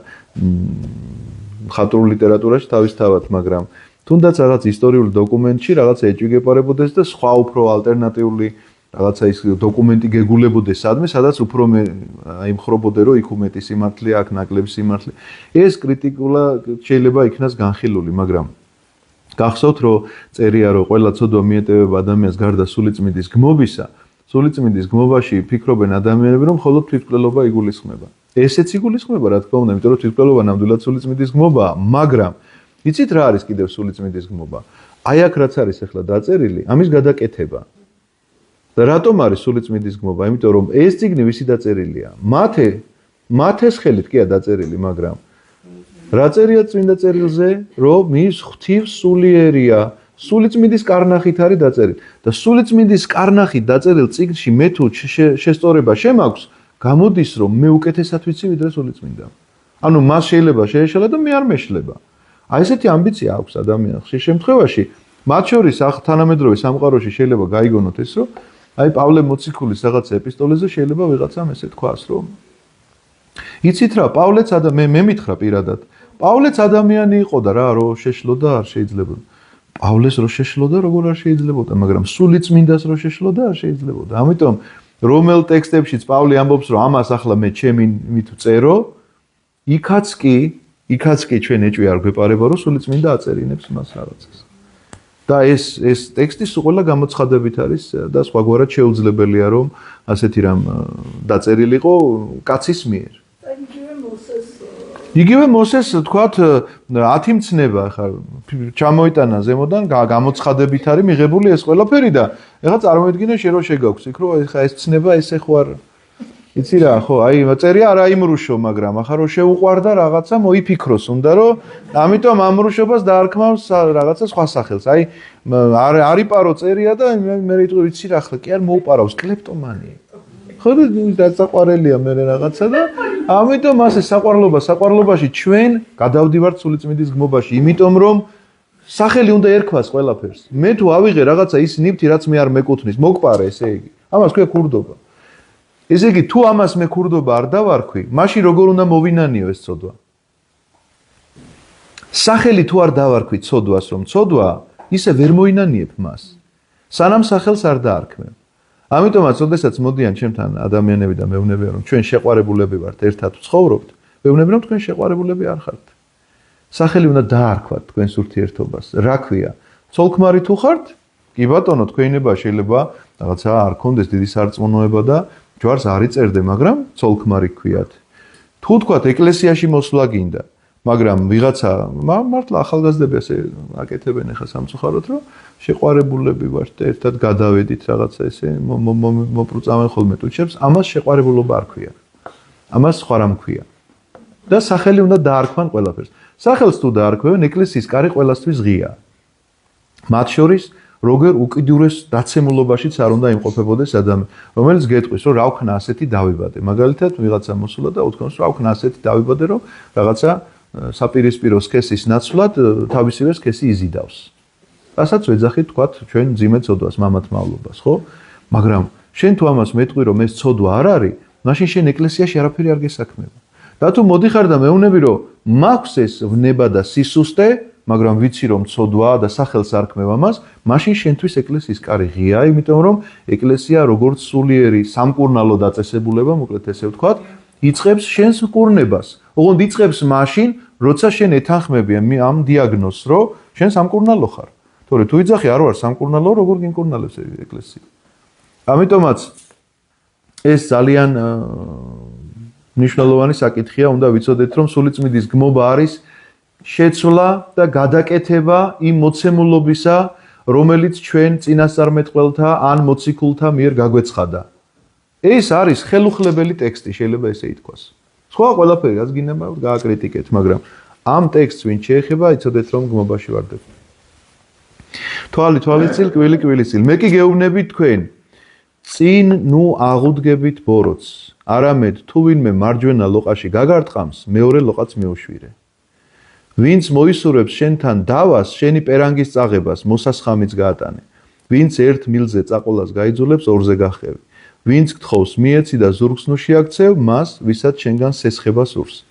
ხატრულ ლიტერატურაში თავისთავად, მაგრამ თუნდაც რაღაც ისტორიული დოკუმენტში რაღაცა ეჭვიგეპარებოდეს და სხვა უფრო ალტერნატიული რაღაცა ის დოკუმენტი გეგულებოდეს სადმე, სადაც უფრო აიმხრობოდე რომ იქ უმეტი სიმართლე, აქ ნაკლები სიმართლე. ეს კრიტიკულა შეიძლება იქნას განხილული, მაგრამ გახსოვთ რომ წერია რომ ყველა ცოდვა მიეტევება ადამიანს გარდა სულიწმიდის გმობისა, სულიწმიდის გმობაში ფიქრობენ ადამიანები რომ მხოლოდ თვითმკვლელობა იგულისხმება. ესეც იგულისხმება რა თქმა უნდა, იმიტომ რომ თვითმკვლელობა ნამდვილად სულიწმიდის გმობაა, მაგრამ იცით რა არის კიდევ სულიწმიდის გმობა? აი აქ რაც არის ახლა დაწერილი, ამის გადაკეთება. და რატომ არის სულიწმიდის გმობა? იმიტომ რომ ეს წიგნი ვისი დაწერილია? მათეს ხელით კია დაწერილი, მაგრამ რა წერია წმინდა წერილზე, რომ ის ღვთივ სულიერია, სულიწმიდის კარნახით არის დაწერილი. და სულიწმიდის კარნახით დაწერილ წიგნში მე თუ შესწორება შემაქვს, გამოდის რომ მე უკეთესად ვიცი ვიდრე სულიწმინდა. ანუ მას შეიძლება შეეშალა და მე არ მეშლება. აი ესეთი ამბიცია აქვს ადამიანს ხშირ შემთხვევაში, მათ შორის თანამედროვე სამყაროში შეიძლება გაიგონოთ ეს, რომ აი პავლე მოციქულის რაღაც ეპისტოლეზე შეიძლება ვიღაცამ ესე თქვას, რომ იცით რა, პავლეც მე მითხრა პირადად, პავლეც ადამიანი იყო და რა, რომ შეშლოდა არ შეიძლება. პავლეს რო შეშლოდა, როგორ არ შეიძლებოდა, მაგრამ სულიწმინდას რო შეშლოდა, არ შეიძლებოდა. ამიტომ რომელ ტექსტებშიც პავლე ამბობს, რომ ამას ახლა მე ჩემი მით წერო, იქაც კი ჩვენ ეჭვი არ გვეპარება, რომ სულიწმინდა აწერინებს მას რაღაცას. და ეს ტექსტი სულ ყველა გამოცხადებით არის და სხვაგვარად შეუძლებელია, რომ ასეთი რამ დაწერილიყო კაცის მიერ. იგივე მოსეს თქვათ 10 მცნება ხა ჩამოიტანა ზემოდან გამოცხადებით არის მიღებული ეს ყველაფერი და ეხლა წარმოიდგინე შენ რო შეგაქვს იქ რომ ეხა ეს მცნება ესე ხო არ იცი რა ხო აი წერია არ აიმრუშო მაგრამ ახლა რო შეუყვარდა რაღაცა მოიფიქროს უნდა რომ ამიტომ ამრუშობას დაარქმავს რაღაცა სხვა სახელს აი არიპარო წერია და მე რითქო ვიცი რა ახლა კი არ მოუპარავს კლეპტომანია ხო და საყვარელია მე რაღაცა და ამიტომ ასე საყვარლობაში ჩვენ გადავდივართ სულიწმიდის გმობაში იმიტომ რომ სახელი უნდა ერქვას ყველაფერს მე თუ ავიღე რაღაცა ის ნივთი რაც მე არ მეკუთვნის მოგპარე ესე იგი ამას ქვია ქურდობა ესე იგი თუ ამას მე ქურდობა არ დავარქვი მაშინ როგორ უნდა მოვინანიო ეს ცოდვა სახელი თუ არ დავარქვი ცოდვას რომ ცოდვა ისე ვერ მოინანიებ მას სანამ სახელს არ დაარქმევ ამიტომაც, ოდესაც მოდიან ჩემთან ადამიანები და მეუბნებიან, რომ ჩვენ შეყვარებულები ვართ, ერთად ვცხოვრობთ, მეუბნებიან, რომ თქვენ შეყვარებულები არ ხართ. სახელი უნდა დაარქვათ თქვენს ურთიერთობას. რა ქვია? ცოლ-ქმარი თუ ხართ? კი ბატონო, თქვენება შეიძლება რაღაცა არ კონდეს დიდი სარწმუნოება და ჯვარს არ იწერდე, მაგრამ ცოლ-ქმარი გქვიათ. თუ თქვათ ეკლესიაში მოსვლა გინდა, მაგრამ ვიღაცა მართლა ახალგაზრდები ასე აკეთებენ ახლა სამწუხაროდ, რომ შეყვარებულები ვართ და ერთად გადავედით რაღაცა ესე მოპრუწამენ ხოლმე ტუჩებს, ამას შეყვარებულობა არ ქვია. ამას სხვა რამ ქვია. და სახელი უნდა დაარქვან ყველაფერს. სახელს თუ დაარქვევენ, ეკლესიის კარი ყველასთვის ღია. მათ შორის როგორ უკიდურეს დაცემულობაშიც არ უნდა იმყოფებოდეს ადამიანი, რომელიც გეტყვის, რომ რა ვქნა ასეთი დავიბადე. მაგალითად, ვიღაცა მოსულა და უთქვამს, რა ვქნა ასეთი დავიბადე, რომ რაღაცა საპირისპირო სქესის ნაცვლად თავისივე სქესი იზიდავს. რასაც ვეძახით თქვათ ჩვენ ძიმე ცოდვას მამათ მავლობას, ხო? მაგრამ შენ თუ ამას მეტყვი რომ ეს ცოდვა არ არის, მაშინ შენ ეკლესიაში არაფერი არ გესაქმება. და თუ მოდიხარ და მეუბნები რომ მაქვს ეს ვნება და სისუსტე, მაგრამ ვიცი რომ ცოდვაა და სახელს არქმევ ამას, მაშინ შენთვის ეკლესიის კარი ღიაა, იმიტომ რომ ეკლესია როგორც სულიერი სამკურნალო დაწესებულება, მოკლედ ესე ვთქვათ, იწყებს შენს მკურნებას. ოღონდ იწყებს მაშინ, როცა შენ ეთანხმები ამ დიაგნოზს, რომ შენ სამკურნალო ხარ. თორე თუ იძახი არ ვარ სამკურნალო, როგორ გიმკურნალებს ეკლესია? ამიტომაც ეს ძალიან მნიშვნელოვანი საკითხია, უნდა ვიცოდეთ, რომ სულიწმიდის გმობა არის შეცვლა და გადაკეთება იმ მოცემულობისა, რომელიც ჩვენ წინასწარმეტყველთა ან მოციქულთა მიერ გაგვეცხადა. ეს არის ხელუხლებელი ტექსტი, შეიძლება ესე ითქვას. სხვა ყველაფერი რაც გინდა გააკრიტიკეთ, მაგრამ ამ ტექსტს ვინ შეეხება, იცოდეთ რომ გმობაში ვარდებ. თვალით კვილი წილ. მე კი გეუბნები თქვენ, წინ ნუ აღუდგებით ბოროტს, არამედ თუ ვინმე მარჯვენა ლოყაში გაგარტყამს, მეორე ლოყაც მეუშვირე. ვინც მოისურვებს შენთან დავას, შენი პერანგის წაღებას, მოსასხამიც გაატანე. ვინც ერთ მილზე წაყოლას გაიძულებს, ორზე გახევი. ვინც გთხოვს მიეცი და ზურგს ნუ შეაქცევ, მას, ვისაც შენგან სესხება სურს.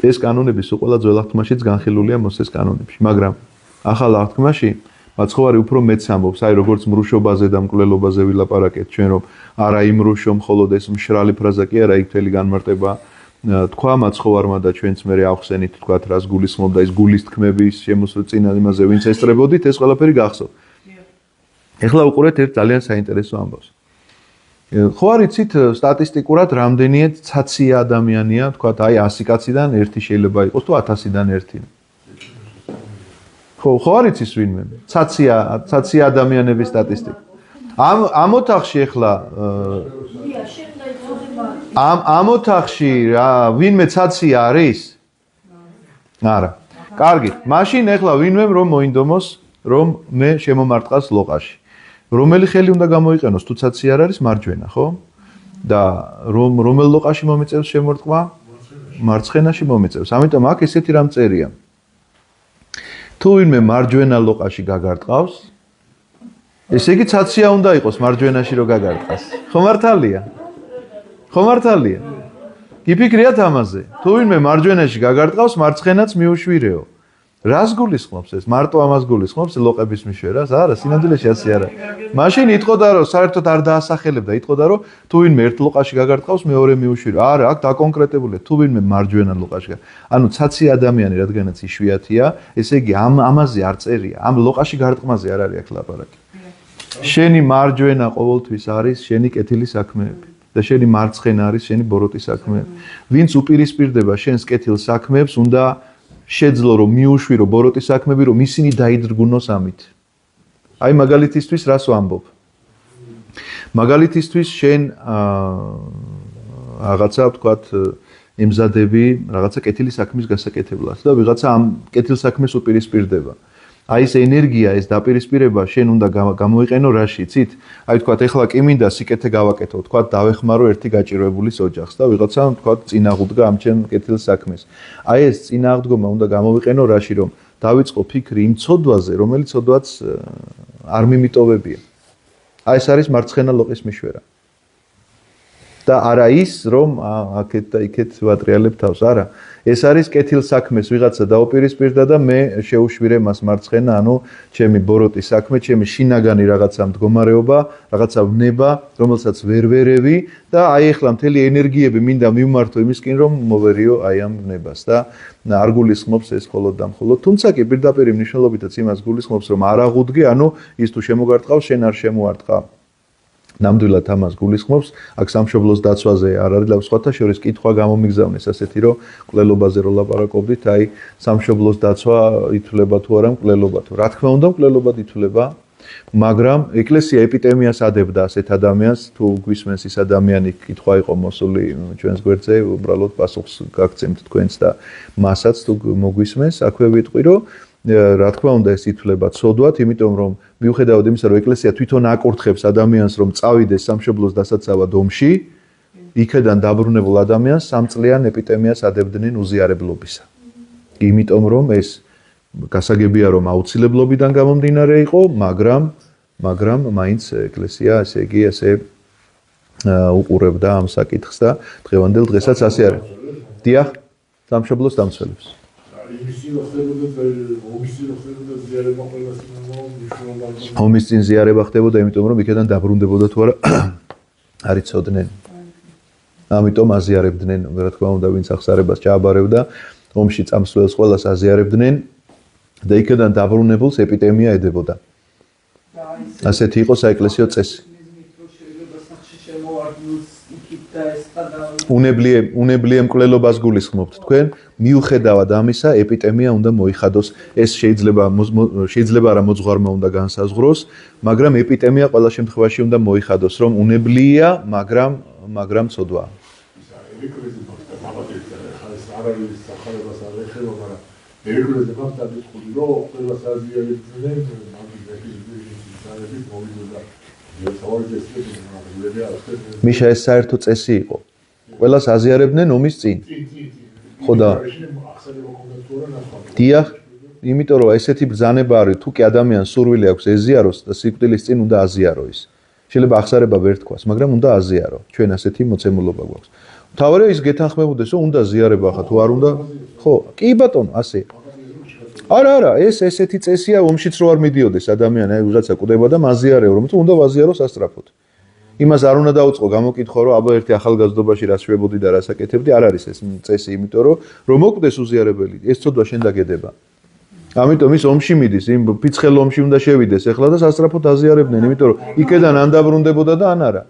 ეს კანონები სულ ყველა ძველ აღთქმაშიც განხილულია მოსეს კანონებში, მაგრამ ახალ აღთქმაში მაცხოვარი უფრო მეც ამბობს, აი როგორც მრუშობაზე და მკვლელობაზე ვილაპარაკეთ ჩვენ, რომ არა იმრუშო, მხოლოდ ეს მშრალი ფრაზა კი არა, იქ მთელი განმარტება თქვა მაცხოვარმა და ჩვენც მე ავხსენით, თქვათ, რას გულისხმობდა ის გულის თქმების შემოსწინა იმაზე, ვინც ესწრებოდით, ეს ყველაფერი გახსოვთ. ეხლა უყურეთ ერთ ძალიან საინტერესო ამბავს. ხო არ იცით სტატისტიკურად რამდენია ცაცია ადამიანია, თქვათ, აი 100 კაციდან ერთი შეიძლება იყოს თუ 1000-დან ერთი. ხო არ იცის ვინმე? ცაცია ადამიანების სტატისტიკა. ამ ოთახში ეხლა ამ ოთახში ვინმე ცაცია არის? არა. კარგი. მაშინ ეხლა ვინმე რომ მოინდომოს, რომ მე შემომარტყას ლოყაში. რომელი ხელი უნდა გამოიყენოს თუ ცაცი არ არის მარჯვენა, ხო? და რომელ ლოყაში მომიწევს შემორტყმა? მარცხენაში მომიწევს. ამიტომ აქ ესეთი რამ წერია. თუ ვინმე მარჯვენა ლოყაში გაგარტყავს, ესე იგი ცაცია უნდა იყოს მარჯვენაში რომ გაგარტყას. ხო მართალია? გიფიქრიათ ამაზე. თუ ვინმე მარჯვენაში გაგარტყავს, მარცხენაც მიუშვირეო. რას გულისხმობს ეს? მარტო ამას გულისხმობს ლოყების მიშვერას? არა, სინამდვილეში ასე არა. მაშინ იტყოდა რომ საერთოდ არ დაასახელებდა, იტყოდა რომ თუ ვინმე ერთ ლოყაში გაგარტყავს, მეორე მიუშვირო. არა, აქ დაკონკრეტებულია, თუ ვინმე მარჯვენა ლოყაში. ანუ ცაცი ადამიანი, რადგანაც იშვიათია, ესე იგი ამაზე არ წერია, ამ ლოყაში გარტყმაზე არ არის აქ ლაპარაკი. შენი მარჯვენა ყოველთვის არის შენი კეთილი საქმეები და შენი მარცხენა არის შენი ბოროტი საქმეები. ვინც უპირისპირდება შენს კეთილ საქმეებს, უნდა შეძლო რომ მიუშვირო ბოროტი საქმეები, რომ ისინი დაიძრგუნოს ამით. აი მაგალითისთვის რას ვამბობ? მაგალითისთვის შენ რაღაცა ვთქვათ ემზადები რაღაცა კეთილი საქმის გასაკეთებლად და ვიღაცა ამ კეთილ საქმეს უპირისპირდება. აი ეს ენერგია, ეს დაპირისპირება შენ უნდა გამოიყენო რაში, იცით? აი თქვათ ეხლა კი მინდა სიკეთე გავაკეთო, თქვათ დავეხმარო ერთი გაჭირვებულის ოჯახს და ვიღაცა თქვათ წინაღუდგა ამ ჩემ კეთილ საქმეს. აი ეს წინაღდგომა უნდა გამოვიყენო რაში, რომ დავიწყო ფიქრი იმ ცოდვაზე, რომელიც ცოდვაც არ მიმიტოვებია. აი ეს არის მარცხენა ლოყის მიშვერა. და არა ის, რომ აქეთ და იქეთ ვატრიალებ თავს, არა. ეს არის კეთილ საქმეს ვიღაცა დაუპირისპირდა და მე შეუშვირე მას მარცხენა, ანუ ჩემი ბოროტი საქმე, ჩემი შინაგანი რაღაცა მდგომარეობა, რაღაცა ვნება, რომელსაც ვერ ვერევი და აი ახლა მთელი ენერგიები მინდა მივმართო იმისკენ, რომ მოვერიო აი ამ ვნებას და არ გულისხმობს ეს მხოლოდ და მხოლოდ. თუმცა კი პირდაპირ მნიშვნელობითაც იმას გულისხმობს, რომ არ აღუდგე, ანუ ის თუ შემოგარტყავს, შენ არ შემოარტყა. ნამდვილად ამას გულისხმობს, აქ სამშობლოს დაცვაზე არ არის და სხვათა შორის კითხვა გამომიგზავნეს ასეთი, რომ მკვლელობაზე რო ლაპარაკობდით, აი სამშობლოს დაცვა ითვლება თუ არა მკვლელობა თუ. რა თქმა უნდა, მკვლელობად ითვლება, მაგრამ ეკლესია ეპიდემიას ადებდა ასეთ ადამიანს, თუ გვისმენს ის ადამიანი კითხვა იყო მოსული ჩვენს გვერდზე, უბრალოდ პასუხს გაგცემთ თქვენც და მასაც თუ მოგვისმენს, აქვე ვიტყვი, რომ რა თქმა უნდა ეს ითვლება ცოდვად, იმიტომ რომ მიუხედავად იმისა, რომ ეკლესია თვითონ აკურთხებს ადამიანს, რომ წავიდეს სამშობლოს დასაცავად ომში, იქედან დაბრუნებულ ადამიანს 3 წლიან ეპიდემიას ადებდნენ უზიარებლობისა. იმიტომ რომ ეს გასაგებია, რომ აუცილებლობიდან გამომდინარე იყო, მაგრამ მაინც ეკლესია, ესე იგი, ესე უყურებდა ამ საკითხს და დღევანდელ დღესაც ასე არის. დიახ, სამშობლოს დამცველებს. ომის წინ ზიარება ხდებოდა, იმიტომ რომ იქიდან დაბრუნდებოდა თუ არა არ იცოდნენ. ამიტომ აზიარებდნენ, რა თქმა უნდა, ვინც ახსარებას ჩააბარებდა, ომში წამსვლელს ყველას აზიარებდნენ და იქიდან დაბრუნებულს ეპიდემია ედებოდა. ასეთი იყო საეკლესიო წესი. უნებლიე მკვლელობას გულისხმობთ თქვენ, მიუხედავად ამისა, ეპიდემია უნდა მოიხადოს. ეს შეიძლება არა მოძღვარმა უნდა განსაზღვროს, მაგრამ ეპიდემია ყველა შემთხვევაში უნდა მოიხადოს, რომ უნებლიეა, მაგრამ ცოდვა. ერეკლეზე მაგდადის ხუდი რო ყველა საზიარებდნენ მიშა ეს საერთო წესი იყო. ყველას აზიარებდნენ ომის წინ. ხო და დიახ, იმიტომ რომ ესეთი ბრძანება არის, თუ კი ადამიანს სურვილი აქვს ეზიაროს და სიკვდილის წინ უნდა აზიარო ის. შეიძლება ახსარება ვერ თქვას, მაგრამ უნდა აზიარო. ჩვენ ასეთი მოცემულობა გვაქვს. თავარია ის გეთანხმებოდეს, რომ უნდა ზიარება ხა თუ არ უნდა? ხო, კი ბატონო, ასე. არა, ესეთი წესია ომშიც რო არ მიდიოდეს ადამიანი, აი ვიღაცა კვდება და მაზიარეო, რომ თუ უნდა ვაზიაროს ასწრაფოდ. იმას არ უნდა დაუწყო გამოკითხვა, რომ აბა ერთი ახალგაზრდობაში რა შვებოდი და რა საკეთებდი, არ არის ეს წესი, იმიტომ რომ მოკვდეს უზიარებელი, ეს ცოდვა შენ დაგედება. ამიტომ ის ომში მიდის, იმ ფიცხელ ომში უნდა შევიდეს ეხლა და სასწრაფოდ აზიარებდნენ, იმიტომ რომ იქედან ან დაბრუნდებოდა და ან არა.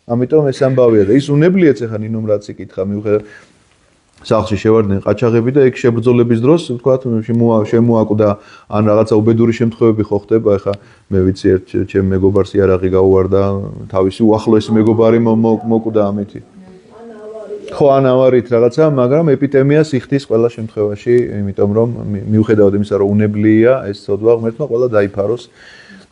ამიტომ ეს ამბავია და ის უნებლიეც ეხა ნინომ რაც იკითხა მიუხედავად სახლში შევარდნენ ყაჩაღები და ეგ შებრძოლების დროს ვთქვათ შემოაკვდა ან რაღაცა უბედური შემთხვევები ხო ხდება ეხა მე ვიცი ერთ ჩემ მეგობარს იარაღი გაუვარდა თავისი უახლოესი მეგობარი მოკვდა ამითი ხო ან ავარით რაღაცა მაგრამ ეპიდემიას იხდის ყველა შემთხვევაში იმიტომ რომ მიუხედავად იმისა რომ უნებლიეა ეს ცოდვა ღმერთმა ყველა დაიფაროს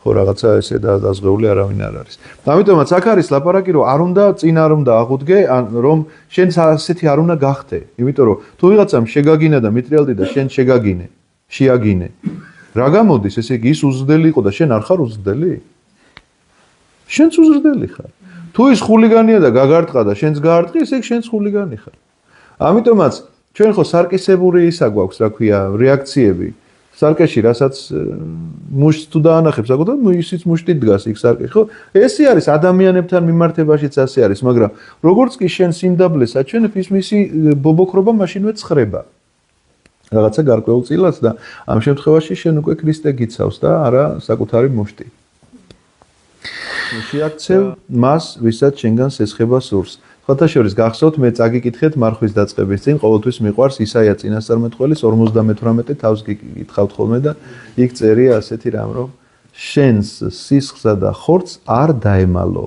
ხო რაღაცა ესე დაზღეული არავინ არ არის. ამიტომაც აქ არის ლაპარაკი რომ არ უნდა წინ არ უნდა აღუდგე ან რომ შენ ასეთი არ უნდა გახდე. იმიტომ რომ თუ ვიღაცამ შეგაგინა და მიტრიალდი და შენ შეგაგინე, შეაგინე. რა გამოდის ესე იგი ის უზრდელი იყო და შენ არ ხარ უზრდელი? შენც უზრდელი ხარ. თუ ის ხულიგანია და გაგარტყა და შენც გაარტყი, ესე იგი შენც ხულიგანი ხარ. ამიტომაც ჩვენ ხო სარკისებური ისა გვაქვს, რა ქვია, რეაქციები. სარკეში რასაც მუშტს თუ დაანახებს აგო და ისიც მუშტი დგას იქ სარკეში ხო ესე არის ადამიანებთან მიმართებაშიც ასე არის მაგრამ როგორც კი შენ სიმდაბლეს აჩვენებ ის მისი ბობოქრობა მაშინვე ცხრება რაღაცა გარკვეულწილად და ამ შემთხვევაში შენ უკვე ქრისტე გიცავს და არა საკუთარი მუშტი შეაქცევ მას ვისაც შენგან სესხება სურს ხათაშორის გახსოვთ მე წაგიკითხეთ მარხვის დაწყების წინ ყოველთვის მიყვარს ისაია წინასწარმეტყველის 58 თავს გიკითხავთ ხოლმე და იქ წერია ასეთი რამ რომ შენს სისხლსა და ხორცს არ დაემალო.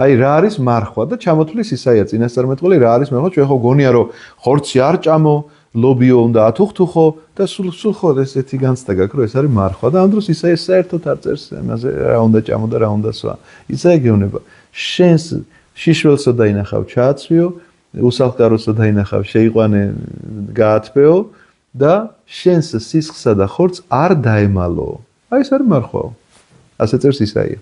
აი რა არის მარხვა და ჩამოთვლის ისაია წინასწარმეტყველი რა არის მარხვა ჩვენ ხო გონია რომ ხორცი არ ჭამო ლობიო უნდა ათუხთუხო და სულ ხო ესეთი განცდა გაქვს რომ ეს არის მარხვა და ამ დროს ისაია საერთოდ არ წერს ამაზე რა უნდა ჭამო და რა უნდა სვა. ისაია გეუბნება შენს შიშველსო დაინახავ ჩააცვიო, უსახლკაროსო დაინახავ შეიყვანე გაათბეო და შენს სისხლსა და ხორცს არ დაემალო. აი ეს არის მარხვაო. ასე წერს ისაია.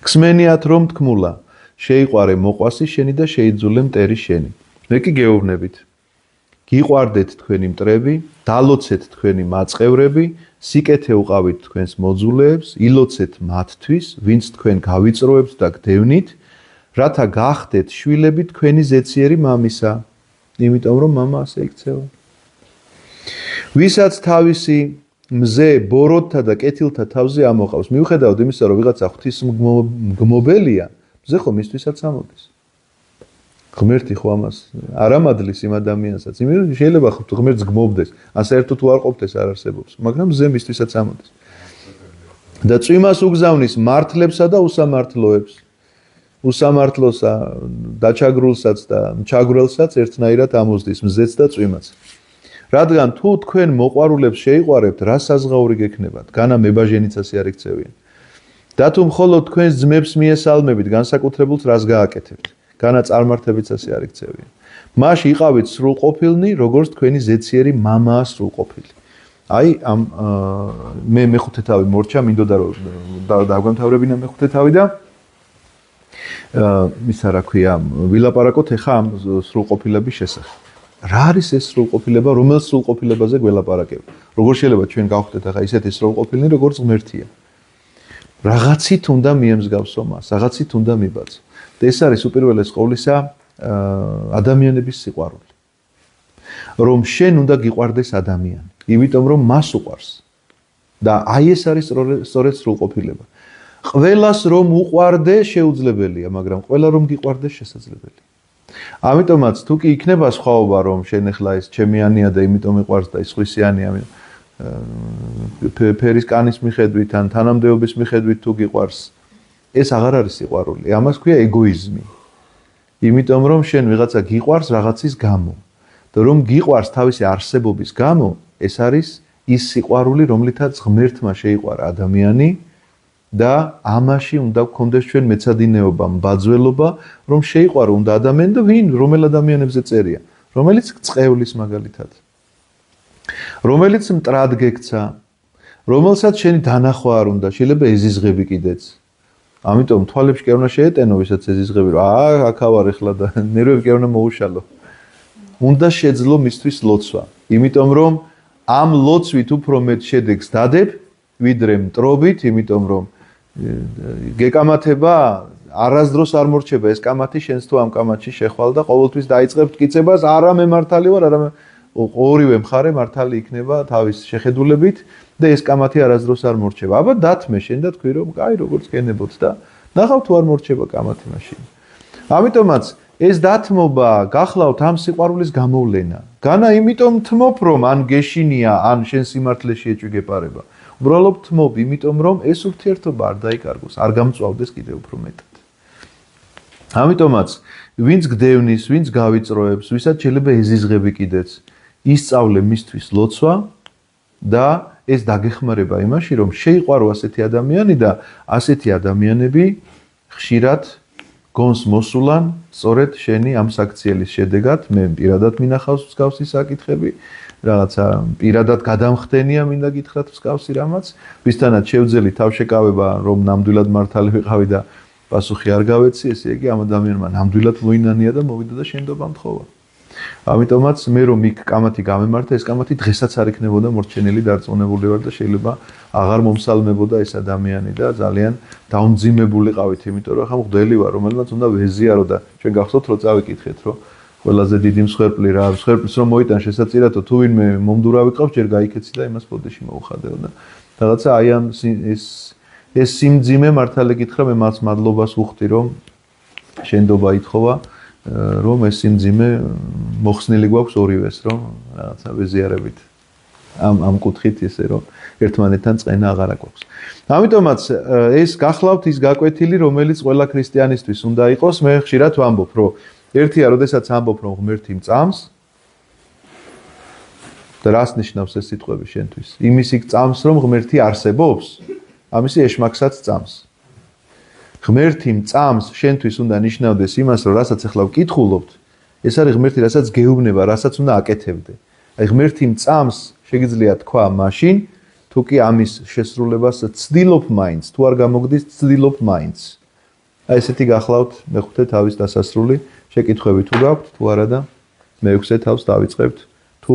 ქსმენიათ რომ თქმულა, შეიყვარე მოყვასი შენი და შეიძულე მტერი შენი. მე კი გეუბნებით. გიყვარდეთ თქვენი მტრები, დალოცეთ თქვენი მაწყევრები, სიკეთე უყავით თქვენს მოძულეებს, ილოცეთ მათთვის, ვინც თქვენ გავიწროებთ და გდევნით. რათა გახდეთ შვილები თქვენი ზეციერი მამისა, იმიტომ რომ მამა ასე იქცევა. ვისაც თავისი მზე ბოროტთა და კეთილთა თავზე ამოყავს, მიუხედავად იმისა, რომ ვიღაცა ღვთისმგმობელია, მზე ხო მისთვისაც ამოდის. ღმერთი ხო ამას არ ამადლის იმ ადამიანსაც, იმიტომ რომ შეიძლება ღმერთს გმობდეს, ან საერთოდ თუ არ ყოფდეს არ არსებობს, მაგრამ მზე მისთვისაც ამოდის. და წვიმას უგზავნის მართლებსა და უსამართლოებს. უსამართლოსა დაჩაგრულსაც და მჩაგვრელსაც ერთნაირად ამოსდის მზეც და წვიმაც. რადგან თუ თქვენ მოყვარულებს შეიყვარებთ, რა საზღაური გექნებათ, განა მებაჟენიც ასე არ იქცევიან. და თუ მხოლოდ თქვენს ძმებს მიესალმებით, განსაკუთრებულს რას გააკეთებთ, განა წარმართებიც ასე არ იქცევიან. მაშ იყავით სრულყოფილნი, როგორც თქვენი ზეციერი მამაა სრულყოფილი. აი ამ მე მეხუთე თავი მორჩა, მინდოდა რომ დავგამთავრებინა მეხუთე თავი და ისა რა ქვია ვილაპარაკოთ ახლა ამ სრულყოფილების შესახებ. რა არის ეს სრულყოფილება, რომელ სრულყოფილებაზე გველაპარაკებ? როგორ შეიძლება ჩვენ გავხდეთ ახლა ისეთი სრულყოფილნი, როგორც ღმერთია? რაღაცით უნდა მიემსგავსო მას, რაღაცით უნდა მიბაძო. და ეს არის უპირველეს ყოვლისა ადამიანების სიყვარული. რომ შენ უნდა გიყვარდეს ადამიანი, იმიტომ რომ მას უყვარს. და აი ეს არის სწორედ სრულყოფილება. ყველას რომ უყვარდე შეუძლებელია, მაგრამ ყველა რომ გიყვარდეს შესაძლებელია. ამიტომაც თუ კი იქნება სხვაობა რომ შენ ახლა ეს ჩემიანია და იმიტომ მიყვარს და ის ხვისიანია ფერის კანის მიხედვით ან თანამდებობის მიხედვით თუ გიყვარს ეს აღარ არის სიყვარული. ამას ქვია ეგოიზმი. იმიტომ რომ შენ ვიღაცა გიყვარს რაღაცის გამო. და რომ გიყვარს თავისი არსებობის გამო, ეს არის ის სიყვარული, რომლითაც ღმერთმა შეიყვარა ადამიანი და ამაში უნდა გქონდეს ჩვენ მეცადინეობა, mbadzველობა, რომ შეიყვარო უნდა ადამიანი და ვინ, რომელ ადამიანებზე წერია, რომელიც წყევლის მაგალითად. რომელიც მტრად გექცა, რომელსაც შენი დანახვა არ უნდა, შეიძლება ეზიზღები კიდეც. ამიტომ თვალებში კი არ უნდა შეეტენო, ვისაც ეზიზღები, რომ აქა ვარ ახლა და ნერვები კი არ უნდა მოუშალო. უნდა შეძლო მისთვის ლოცვა. იმიტომ რომ ამ ლოცვით უფრო მეტ შედეგს დადებ, ვიდრე მტრობით, იმიტომ რომ გეკამათება არასდროს არ მორჩება ეს კამათი შენს თუ ამ კამათში შეხვალ და ყოველთვის დაიწყებ მტკიცებას, არა მე მართალი ვარ, არა ორივე მხარე მართალი იქნება თავის შეხედულებით და ეს კამათი არასდროს არ მორჩება. აბა დათმე შენ და თქვი რომ კაი როგორც გენებოთ და ნახავ თუ არ მორჩება კამათი მაშინ. ამიტომაც ეს დათმობა გახლავთ ამ სიყვარულის გამოვლენა. განა იმიტომ თმობ რომ ან გეშინია, ან შენ სიმართლეში ეჭვი გეპარება. უბრალოდ თმობ, იმიტომ რომ ეს ურთიერთობა არ დაიკარგოს, არ გამწვავდეს კიდევ უფრო მეტად. ამიტომაც ვინც გდევნის, ვინც გავიწროებს, ვისაც შეიძლება ეზიზღები კიდეც, ისწავლე მისთვის ლოცვა და ეს დაგეხმარება იმაში, რომ შეიყვარო ასეთი ადამიანი და ასეთი ადამიანები ხშირად გონს მოსულან სწორედ შენი ამ საქციელის შედეგად მე პირადად მინახავს მსგავსი საკითხები რაღაცა პირადად გადამხდენია მინდა გითხრათ მსგავსი რამაც ვისთანაც შევძელი თავშეკავება რომ ნამდვილად მართალი ვიყავი და პასუხი არ გავეცი ესე იგი ამ ადამიანმა ნამდვილად მოინანია და მოვიდა და შენდობა მთხოვა ამიტომაც მე რომ იქ კამათი გამემართა ეს კამათი დღესაც არ იქნებოდა მორჩენილი დარწმუნებული ვარ და შეიძლება აღარ მომსალმებოდა ეს ადამიანი და ძალიან დაუნძიმებულიყავით იმიტომ რომ ახლა მღვდელი ვარ რომელმაც უნდა ვეზიარო და ჩვენ გახსოვთ რომ წავიკითხეთ რომ ყველაზე დიდი მსხვერპლი რა მსხვერპლს რომ მოიტან შესაძირათო თუ ვინმე მომდურავი ყავს ჯერ გაიქეცი და იმას ბოდიში მოუხადეო და რაღაცა აი ამ ეს სიმძიმე მართალი გითხრა მე მას მადლობას ვუხდი რომ შენდობა ითხოვა რომ ეს სიმძიმე მოხსნილი გვაქვს ორივეს რომ რაღაცა ვეზიარებით ამ კუთხით ესე რომ ერთმანეთთან წენა აღარ აქვს. ამიტომაც ეს გახლავთ ის გაკვეთილი რომელიც ყველა ქრისტიანისთვის უნდა იყოს მე ხშირად ვამბობ რომ ერთია როდესაც ამბობ რომ ღმერთი მწამს და რას ნიშნავს ეს სიტყვები შენთვის? იმის იქ წამს რომ ღმერთი არსებობს ამისი ეშმაკსაც წამს. ღმერთი მწამს შენთვის უნდა ნიშნავდეს იმას რომ რასაც ახლა ვკითხულობთ ეს არის ღმერთი რასაც გეუბნება რასაც უნდა აკეთებდე. აი ღმერთი მწამს შეგიძლია თქვა მაშინ თუ კი ამის შესრულებას ცდილობ მაინც თუ არ გამოგდის ცდილობ მაინც. აი ესეთი გახლავთ მეხუთე თავის დასასრული შეკითხვები თუ გაქვთ თუ არა და მეექვსე თავს დავიწყებთ თუ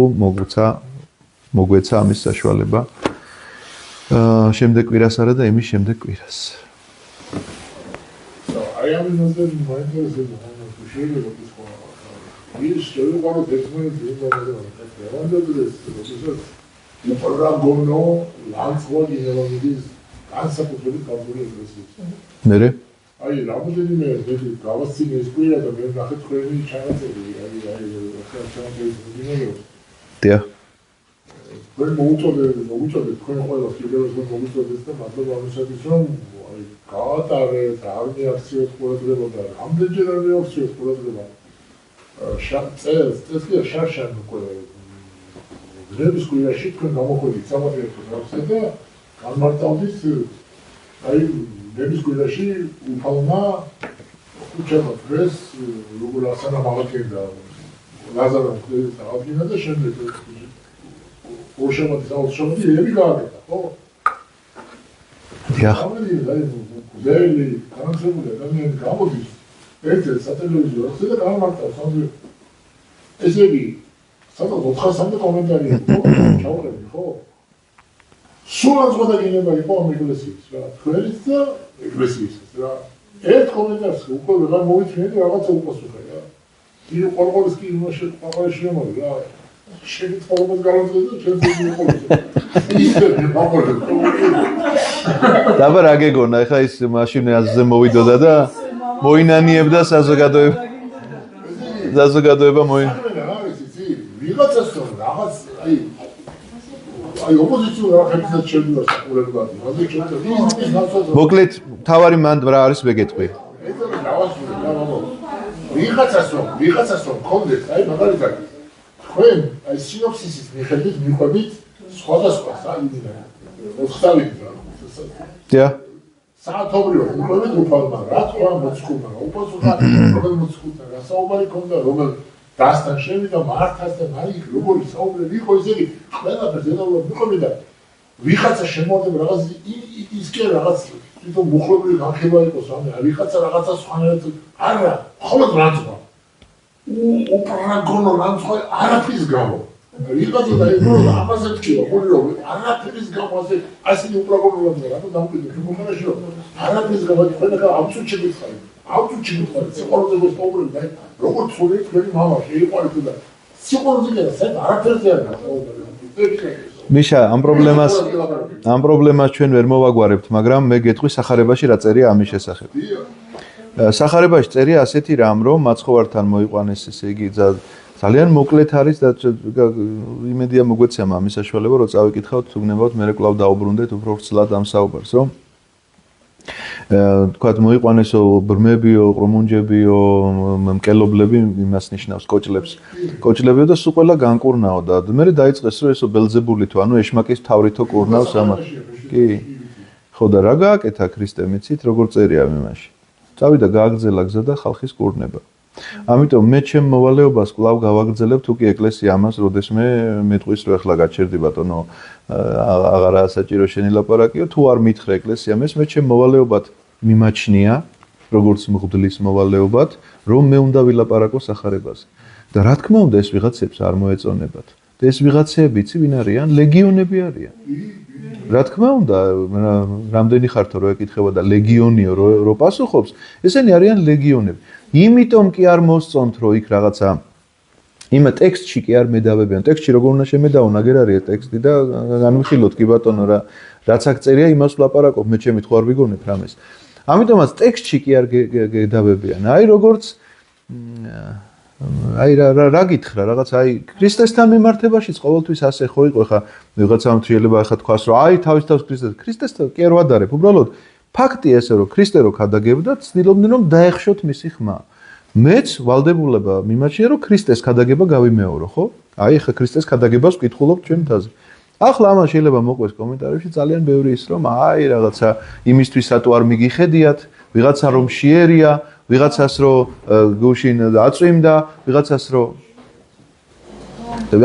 მოგვეცა ამის საშუალება შემდეგ კვირას არა და იმის შემდეგ კვირას. აი ამ ნაზარი მაინტერესებს თუ შეიძლება თქვა ის შეიძლება დეცმენტი და პროგრამო ლანცვოდი ნელოდის განსაკუთრებით გამორიცხვის. მერე აი რამოდენიმე ეს გავასწინე ეს კვირა და მე ნახე თქვენი ჩანაწერი აი ახლა ჩანაწერი დია თქვენ მოუწოდეთ თქვენ ყველას კიდევ ერთხელ მოუწოდეთ და მადლობა ამისათვის რომ აი გაატარეთ არ მიაქციოთ ყურადღება და რამდენჯერ არ მიაქციოთ ყურადღება წელს კი შარშან უკვე დღეების კვირაში თქვენ გამოходით სამართლიანო რაღაცა და განმარტავდით აი დღეების კვირაში უფალმა უჩვენოთ დღეს როგორ ასანა მაღალკენდა ლაზაროს დღეს აღინა და შემდეგ ოშამოდი საოცრომოდი ები გააკეთა ხო? დიახ. ძელი განსაკუთრებული ადამიანი გამოდის ერთ-ერთ სატელევიზიო რხევზე და გამარტავს ამბი ესე იგი სადღაც 400-მდე კომენტარია ხო? ჩავყრები ხო? სულ აღზღვა გინება იყო ამ ეკლესიის რა თქვენიც და ეკლესიის რა ერთ კომენტარს უკვე ვეღარ მოვიცნე და რაღაცა უპასუხე რა. ის ყოლყოლის კი იმაში ყოლყოლში ამბობ რა შეგიტყობოთ განაცხადა და ჩვენ ვიყოლოთ. ისე მოგობრებო. დაბა რა გეგონა, ეხლა ის მაშინე აზზე მოვიდოდა და მოინანიებდა საზოგადოება მოინ. ვიღაცას თო რაღაც აი ოპოზიციურ რაღაცას შეიძლება საკურებულად. ასე შეიძლება. მოკლედ, თავარი მანდ რა არის ვეგეტყვი. ვიღაცას რომ კონდეს, აი მაგალითად თქვენ აი სინოფსისის მიხედვით მიყვებით სხვადასხვა საიდიდან. მოხსავით რა. დია. საათობრივად მიყვებით უფალმა, რა თქვა მოწკუნა, უპასუხა როგორ მოწკუნა, რა საუბარი ქონდა, როგორ დასთან შევიდა მართასთან, აი როგორი საუბრები იყო ესე იგი ყველაფერს ედაურად მიყვები და ვიღაცა შემოადება რაღაც ის კი რაღაც თვითონ მუხლობრივი განხილვა იყოს ამე, ვიღაცა რაღაცა სხვანაირად არა, მხოლოდ რანძღვა. უპრაგონო რანძღვა არაფრის გამო. ვიღაცა დაიბრუნდა ამაზე თქვა, ხორი რომ არაფრის გამო ასე უპრაგონო რანძღვა, რატო დამკვიდრე შემოხარაში რომ არაფრის გამო თქვენ ახლა აბსოლუტში გითხარით. აბსოლუტში გითხარით, სიყვარულზე მოსწავლები და როგორ თქვი თქვენი მამა შეიყვარეთ და სიყვარულზე და საერთოდ არაფერზე არ გასაუბრებთ. მიშა, ამ პრობლემას ჩვენ ვერ მოვაგვარებთ, მაგრამ მე გეტყვი სახარებაში რა წერია ამის შესახებ. სახარებაში წერია ასეთი რამ, რომ მაცხოვართან მოიყვანეს, ესე იგი, ძალიან მოკლედ არის და იმედია მოგვეცია ამის საშუალება, რომ წავიკითხავთ, უგნებავთ, მე კვლავ დაუბრუნდეთ უფრო ვრცლად ამ საუბარს, რომ თქვათ მოიყვანესო ბრმებიო, ყრომუნჯებიო, მკელობლები იმას ნიშნავს კოჭლებიო და სულ ყველა განკურნაო და მე დაიწყეს რომ ესო ბელზებული თუ ანუ ეშმაკის თავრითო კურნავს ამას. კი. ხო და რა გააკეთა ქრისტე მიცით როგორ წერია იმაში. წავიდა გააგრძელა გზა და ხალხის კურნება. ამიტომ მე ჩემ მოვალეობას კვლავ გავაგრძელებ თუ კი ეკლესია ამას როდესმე მეტყვის რომ ახლა გაჩერდი ბატონო აღარა საჭირო შენი ლაპარაკიო თუ არ მითხრა ეკლესია მე ჩემ მოვალეობად მიმაჩნია როგორც მღვდლის მოვალეობად რომ მე უნდა ვილაპარაკო სახარებაზე და რა თქმა უნდა ეს ვიღაცებს არ მოეწონებათ და ეს ვიღაცები იცი ვინ არიან ლეგიონები არიან რა თქმა უნდა რამდენი ხართო რო ეკითხება და ლეგიონიო რო პასუხობს ესენი არიან ლეგიონები იმიტომ კი არ მოსწონთ რომ იქ რაღაცა იმ ტექსტში კი არ მედავებიან ტექსტში როგორ უნდა შემედავო ნაგერ არის ტექსტი და განვიხილოთ კი ბატონო რაც აქ წერია იმას ვლაპარაკობ მე ჩემით ხო არ ვიგონებ რამეს ამიტომაც ტექსტში კი არ გედავებიან აი როგორც აი რა გითხრა რაღაც აი ქრისტესთან მიმართებაშიც ყოველთვის ასე ხო იყო ხა ვიღაცამ შეიძლება ხა თქვას რომ აი თავის ქრისტესთან კი არ ვადარებ უბრალოდ ფაქტია ესე რომ ქრისტე რო ქადაგებდა ცდილობდნენ რომ დაეხშოთ მისი ხმა მეც ვალდებულება მიმაჩნია რომ ქრისტეს ქადაგება გავიმეორო ხო აი ხა ქრისტეს ქადაგებას ვკითხულობ ჩვენ თაზე ახლა ამას შეიძლება მოყვეს კომენტარებში ძალიან ბევრი ის რომ აი რაღაცა იმისთვის სატო არ მიგიხედიათ ვიღაცა რომ შეერია ვიღაცას რო გუშინ აწვიმდა ვიღაცას რო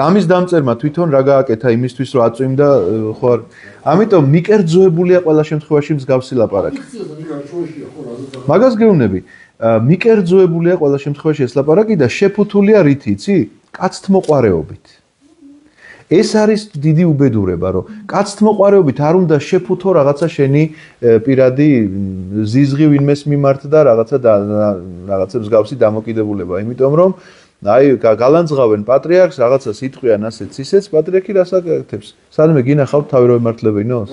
ამის დამწერმა თვითონ რა გააკეთა იმისთვის რომ აწვიმდა ხო არ ამიტომ მიკერძოებულია ყველა შემთხვევაში მსგავსი ლაპარაკი მაგას გეუბნები მიკერძოებულია ყველა შემთხვევაში ეს ლაპარაკი და შეფუთულია რითი იცი კაცთმოყვარეობით ეს არის დიდი უბედურება რომ კაცთმოყვარეობით არ უნდა შეფუთო რაღაცა შენი პირადი ზიზღი ვინმეს მიმართ და რაღაცა მსგავსი დამოკიდებულება იმიტომ რომ აი გალანძღავენ პატრიარქს რაღაცას იტყვიან ასეც ისეც პატრიარქი რას აკეთებს სადმე გინახავთ თავი რომ ემართლებინოს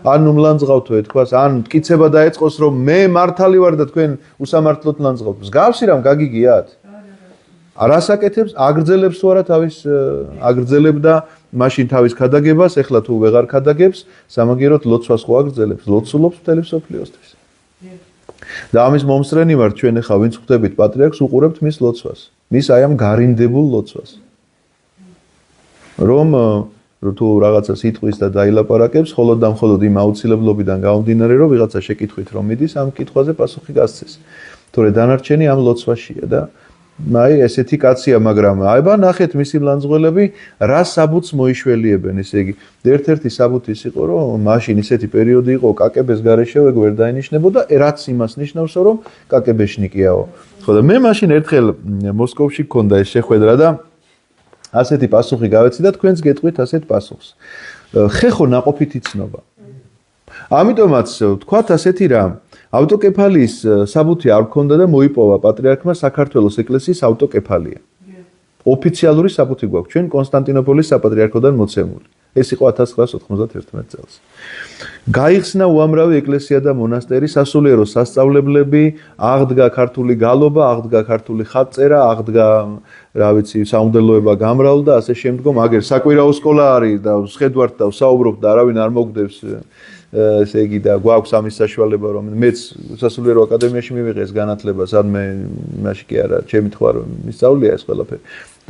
ან უმლანძღავთო ეთქვას ან მტკიცება დაეწყოს რომ მე მართალი ვარ და თქვენ უსამართლოდ ლანძღავთ მსგავსი რამ გაგიგიათ არას აკეთებს აგრძელებს თუ არა თავის აგრძელებდა მაშინ თავის ქადაგებას ეხლა თუ ვეღარ ქადაგებს სამაგიეროდ ლოცვას ხო აგრძელებს ლოცულობს მთელი მსოფლიოსთვის და ამის მომსწრენი ვარ ჩვენ ახლა ვინც ხვდებით პატრიარქს უყურებთ მის ლოცვას მის აი ამ გარინდებულ ლოცვას რომ თუ რაღაცა სიტყვის და დაილაპარაკებს მხოლოდ და მხოლოდ იმ აუცილებლობიდან გამომდინარე რომ ვიღაცა შეკითხვით რომ მიდის ამ კითხვაზე პასუხი გასცეს თორე დანარჩენი ამ ლოცვაშია და აი ესეთი კაცია მაგრამ აიბა ნახეთ მისი ლანძღველები რა საბუთს მოიშველიებენ ესე იგი ერთ-ერთი საბუთი ის იყო რომ მაშინ ისეთი პერიოდი იყო კაკებეს გარეშე ვერ დაინიშნებოდა რაც იმას ნიშნავს რომ კაკებეშნიკიაო ხო და მე მაშინ ერთხელ მოსკოვში გქონდა ეს შეხვედრა და ასეთი პასუხი გავეცი და თქვენც გეტყვით ასეთ პასუხს ხეხო ნაყოფითი ცნობა ამიტომაც თქვათ ასეთი რამ ავტოკეფალიის საბუთი არ გქონდა და მოიპოვა პატრიარქმა საქართველოს ეკლესიის ავტოკეფალია. ოფიციალური საფუძვი გვაქვს ჩვენ კონსტანტინოპოლის საპატრიარქოდან მოცემული. ეს იყო 1991 წელს. გაიხსნა უამრავი ეკლესია და მონასტერი, სასულიერო სასწავლებლები, აღდგა ქართული გალობა, აღდგა ქართული ხატწერა, აღდგა რა ვიცი, სამღვდელოება გამრავლდა, ასე შემდგომ, აგერ საკვირაო სკოლა არის და ვსხედვართ და ვსაუბრობთ და არავინ არ მოგდებს ესე იგი და გვაქვს ამის საშუალება რომ მეც სასულიერო აკადემიაში მივიღე ეს განათლება, სადმე იმაში კი არა, ჩემი თქვა რომ მისწავლია ეს ყველაფერი.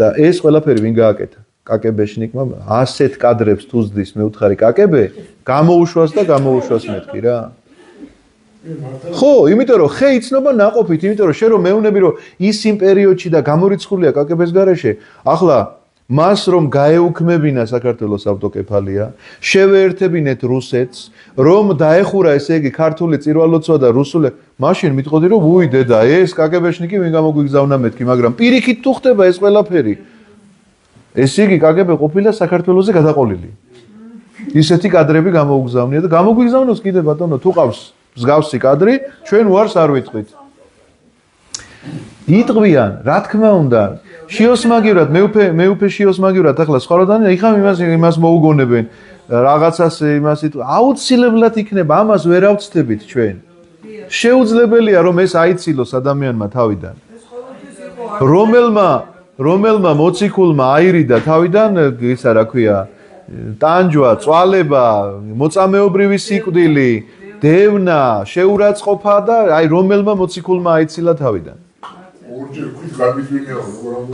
და ეს ყველაფერი ვინ გააკეთა? კაკებეშნიკმა ასეთ კადრებს თუ ზდის მე ვთხარი კაკებე, გამოუშვას და გამოუშვას მეთქი რა. ხო, იმიტომ რომ ხე იცნობა ნაყოფით, იმიტომ რომ შენ რომ მეუნები რომ ის იმ პერიოდში და გამორიცხულია კაკების გარეშე, ახლა მას რომ გაეუქმებინა საქართველოს ავტოკეფალია, შევეერთებინეთ რუსეთს, რომ დაეხურა ესე იგი ქართული წირვალოცვა და რუსული, მაშინ მიტყოდი რომ უი დედა, ეს კაკებეშნიკი ვინ გამოგვიგზავნა მეთქი, მაგრამ პირიქით თუ ხდება ეს ყველაფერი. ესე იგი კაგებე ყოფილა საქართველოზე გადაყოლილი. ისეთი კადრები გამოუგზავნია და გამოგვიგზავნოს კიდე ბატონო, თუ ყავს მსგავსი კადრი, ჩვენ უარს არ ვიტყვით. იტყვიან, რა თქმა უნდა, შიოსმაგივრად, მეუფე შიოსმაგივრად ახლა სხვადასხვათან ეხა იმას მოუგონებენ. რაღაცას იმას აუცილებლად იქნება, ამას ვერ ავწდებით ჩვენ. შეუძლებელია რომ ეს აიცილოს ადამიანმა თავიდან. რომელმა მოციქულმა აირიდა თავიდან ისა რა ქვია ტანჯვა, წვალება, მოწამეობრივი სიკვდილი, დევნა, შეურაცხყოფა და აი რომელმა მოციქულმა აიცილა თავიდან.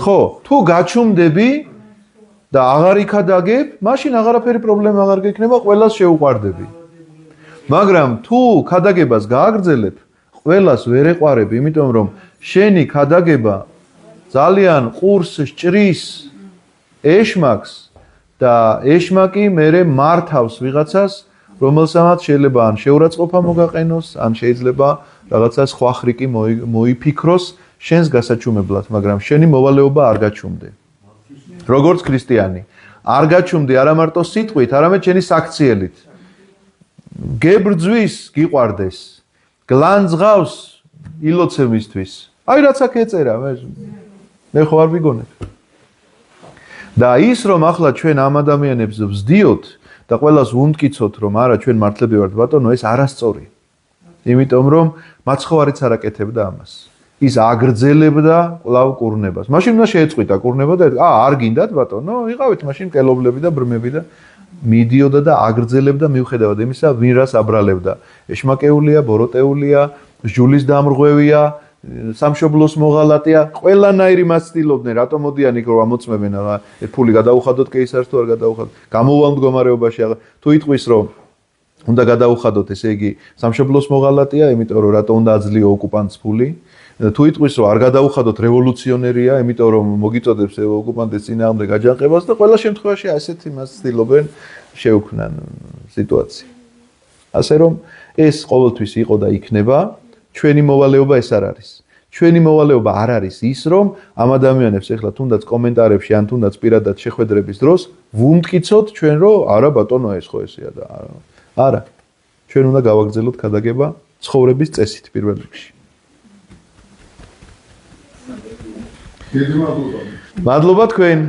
ხო, თუ გაჩუმდები და აღარ იქადაგებ, მაშინ აღარაფერი პრობლემა აღარ გექნება, ყველას შეუყვარდები. მაგრამ თუ ქადაგებას გააგრძელებ, ყველას ვერ ეყვარებ, იმიტომ რომ შენი ქადაგება ძალიან ყურს ჭრის ეშმაკს და ეშმაკი მერე მართავს ვიღაცას, რომელსაც შეიძლება ან შეურაცხყოფა მოგაყენოს, ან შეიძლება რაღაცა სხვა ხრიკი მოიფიქროს შენს გასაჩუმებლად, მაგრამ შენი მოვალეობა არ გაჩუმდე. როგორც ქრისტიანი, არ გაჩუმდე არა მარტო სიტყვით, არამედ შენი საქციელით. გებრძვის, გიყვარდეს. გლანძღავს ილოცემისთვის. აი რაც აქ ეწერა, მე ხო არ ვიგონებ. და ის რომ ახლა ჩვენ ამ ადამიანებს ვსდიოთ და ყველას ვუმტკიცოთ რომ არა ჩვენ მართლები ვართ ბატონო, ეს არასწორი. იმიტომ რომ მაცხოვარიც არ აკეთებდა ამას. ის აგრძელებდა კვლავ კურნებას. მაშინ უნდა შეეწყვიტა კურნება და არ გინდათ ბატონო, იყავით მაშინ მკელობლები და ბრმები და მიდიოდა და აგრძელებდა მიუხედავად იმისა, ვინ რას აბრალებდა. ეშმაკეულია, ბოროტეულია, ჟულის დამრღვევია, სამშობლოს მოღალატეა, ყველანაირი მას ცდილობდნენ, რატომ მოდიან იქ რომ ამოწმებენ, ფული გადაუხადოთ კეისარს თუ არ გადაუხადოთ. გამოვალ მდგომარეობაში თუ იტყვის რომ უნდა გადაუხადოთ, ესე იგი სამშობლოს მოღალატეა, იმიტომ რომ რატომ უნდა აძლიო ოკუპანტს ფული. თუ იტყვის რომ არ გადაუხადოთ რევოლუციონერია, იმიტომ რომ მოგიწოდებს ოკუპანტის წინააღმდეგ აჯანყებას და ყველა შემთხვევაში ასეთი მას ცდილობენ შეუქმნან სიტუაცია. ასე რომ ეს ყოველთვის იყო და იქნება ჩვენი მოვალეობა ეს არ არის. ჩვენი მოვალეობა არ არის ის რომ ამ ადამიანებს ეხლა თუნდაც კომენტარებში ან თუნდაც პირადად შეხვედრების დროს ვუმტკიცოთ ჩვენ რომ არა ბატონო ეს ხო ესეა და არა. ჩვენ უნდა გავაგრძელოთ ქადაგება ცხოვრების წესით პირველ რიგში. მადლობა თქვენ.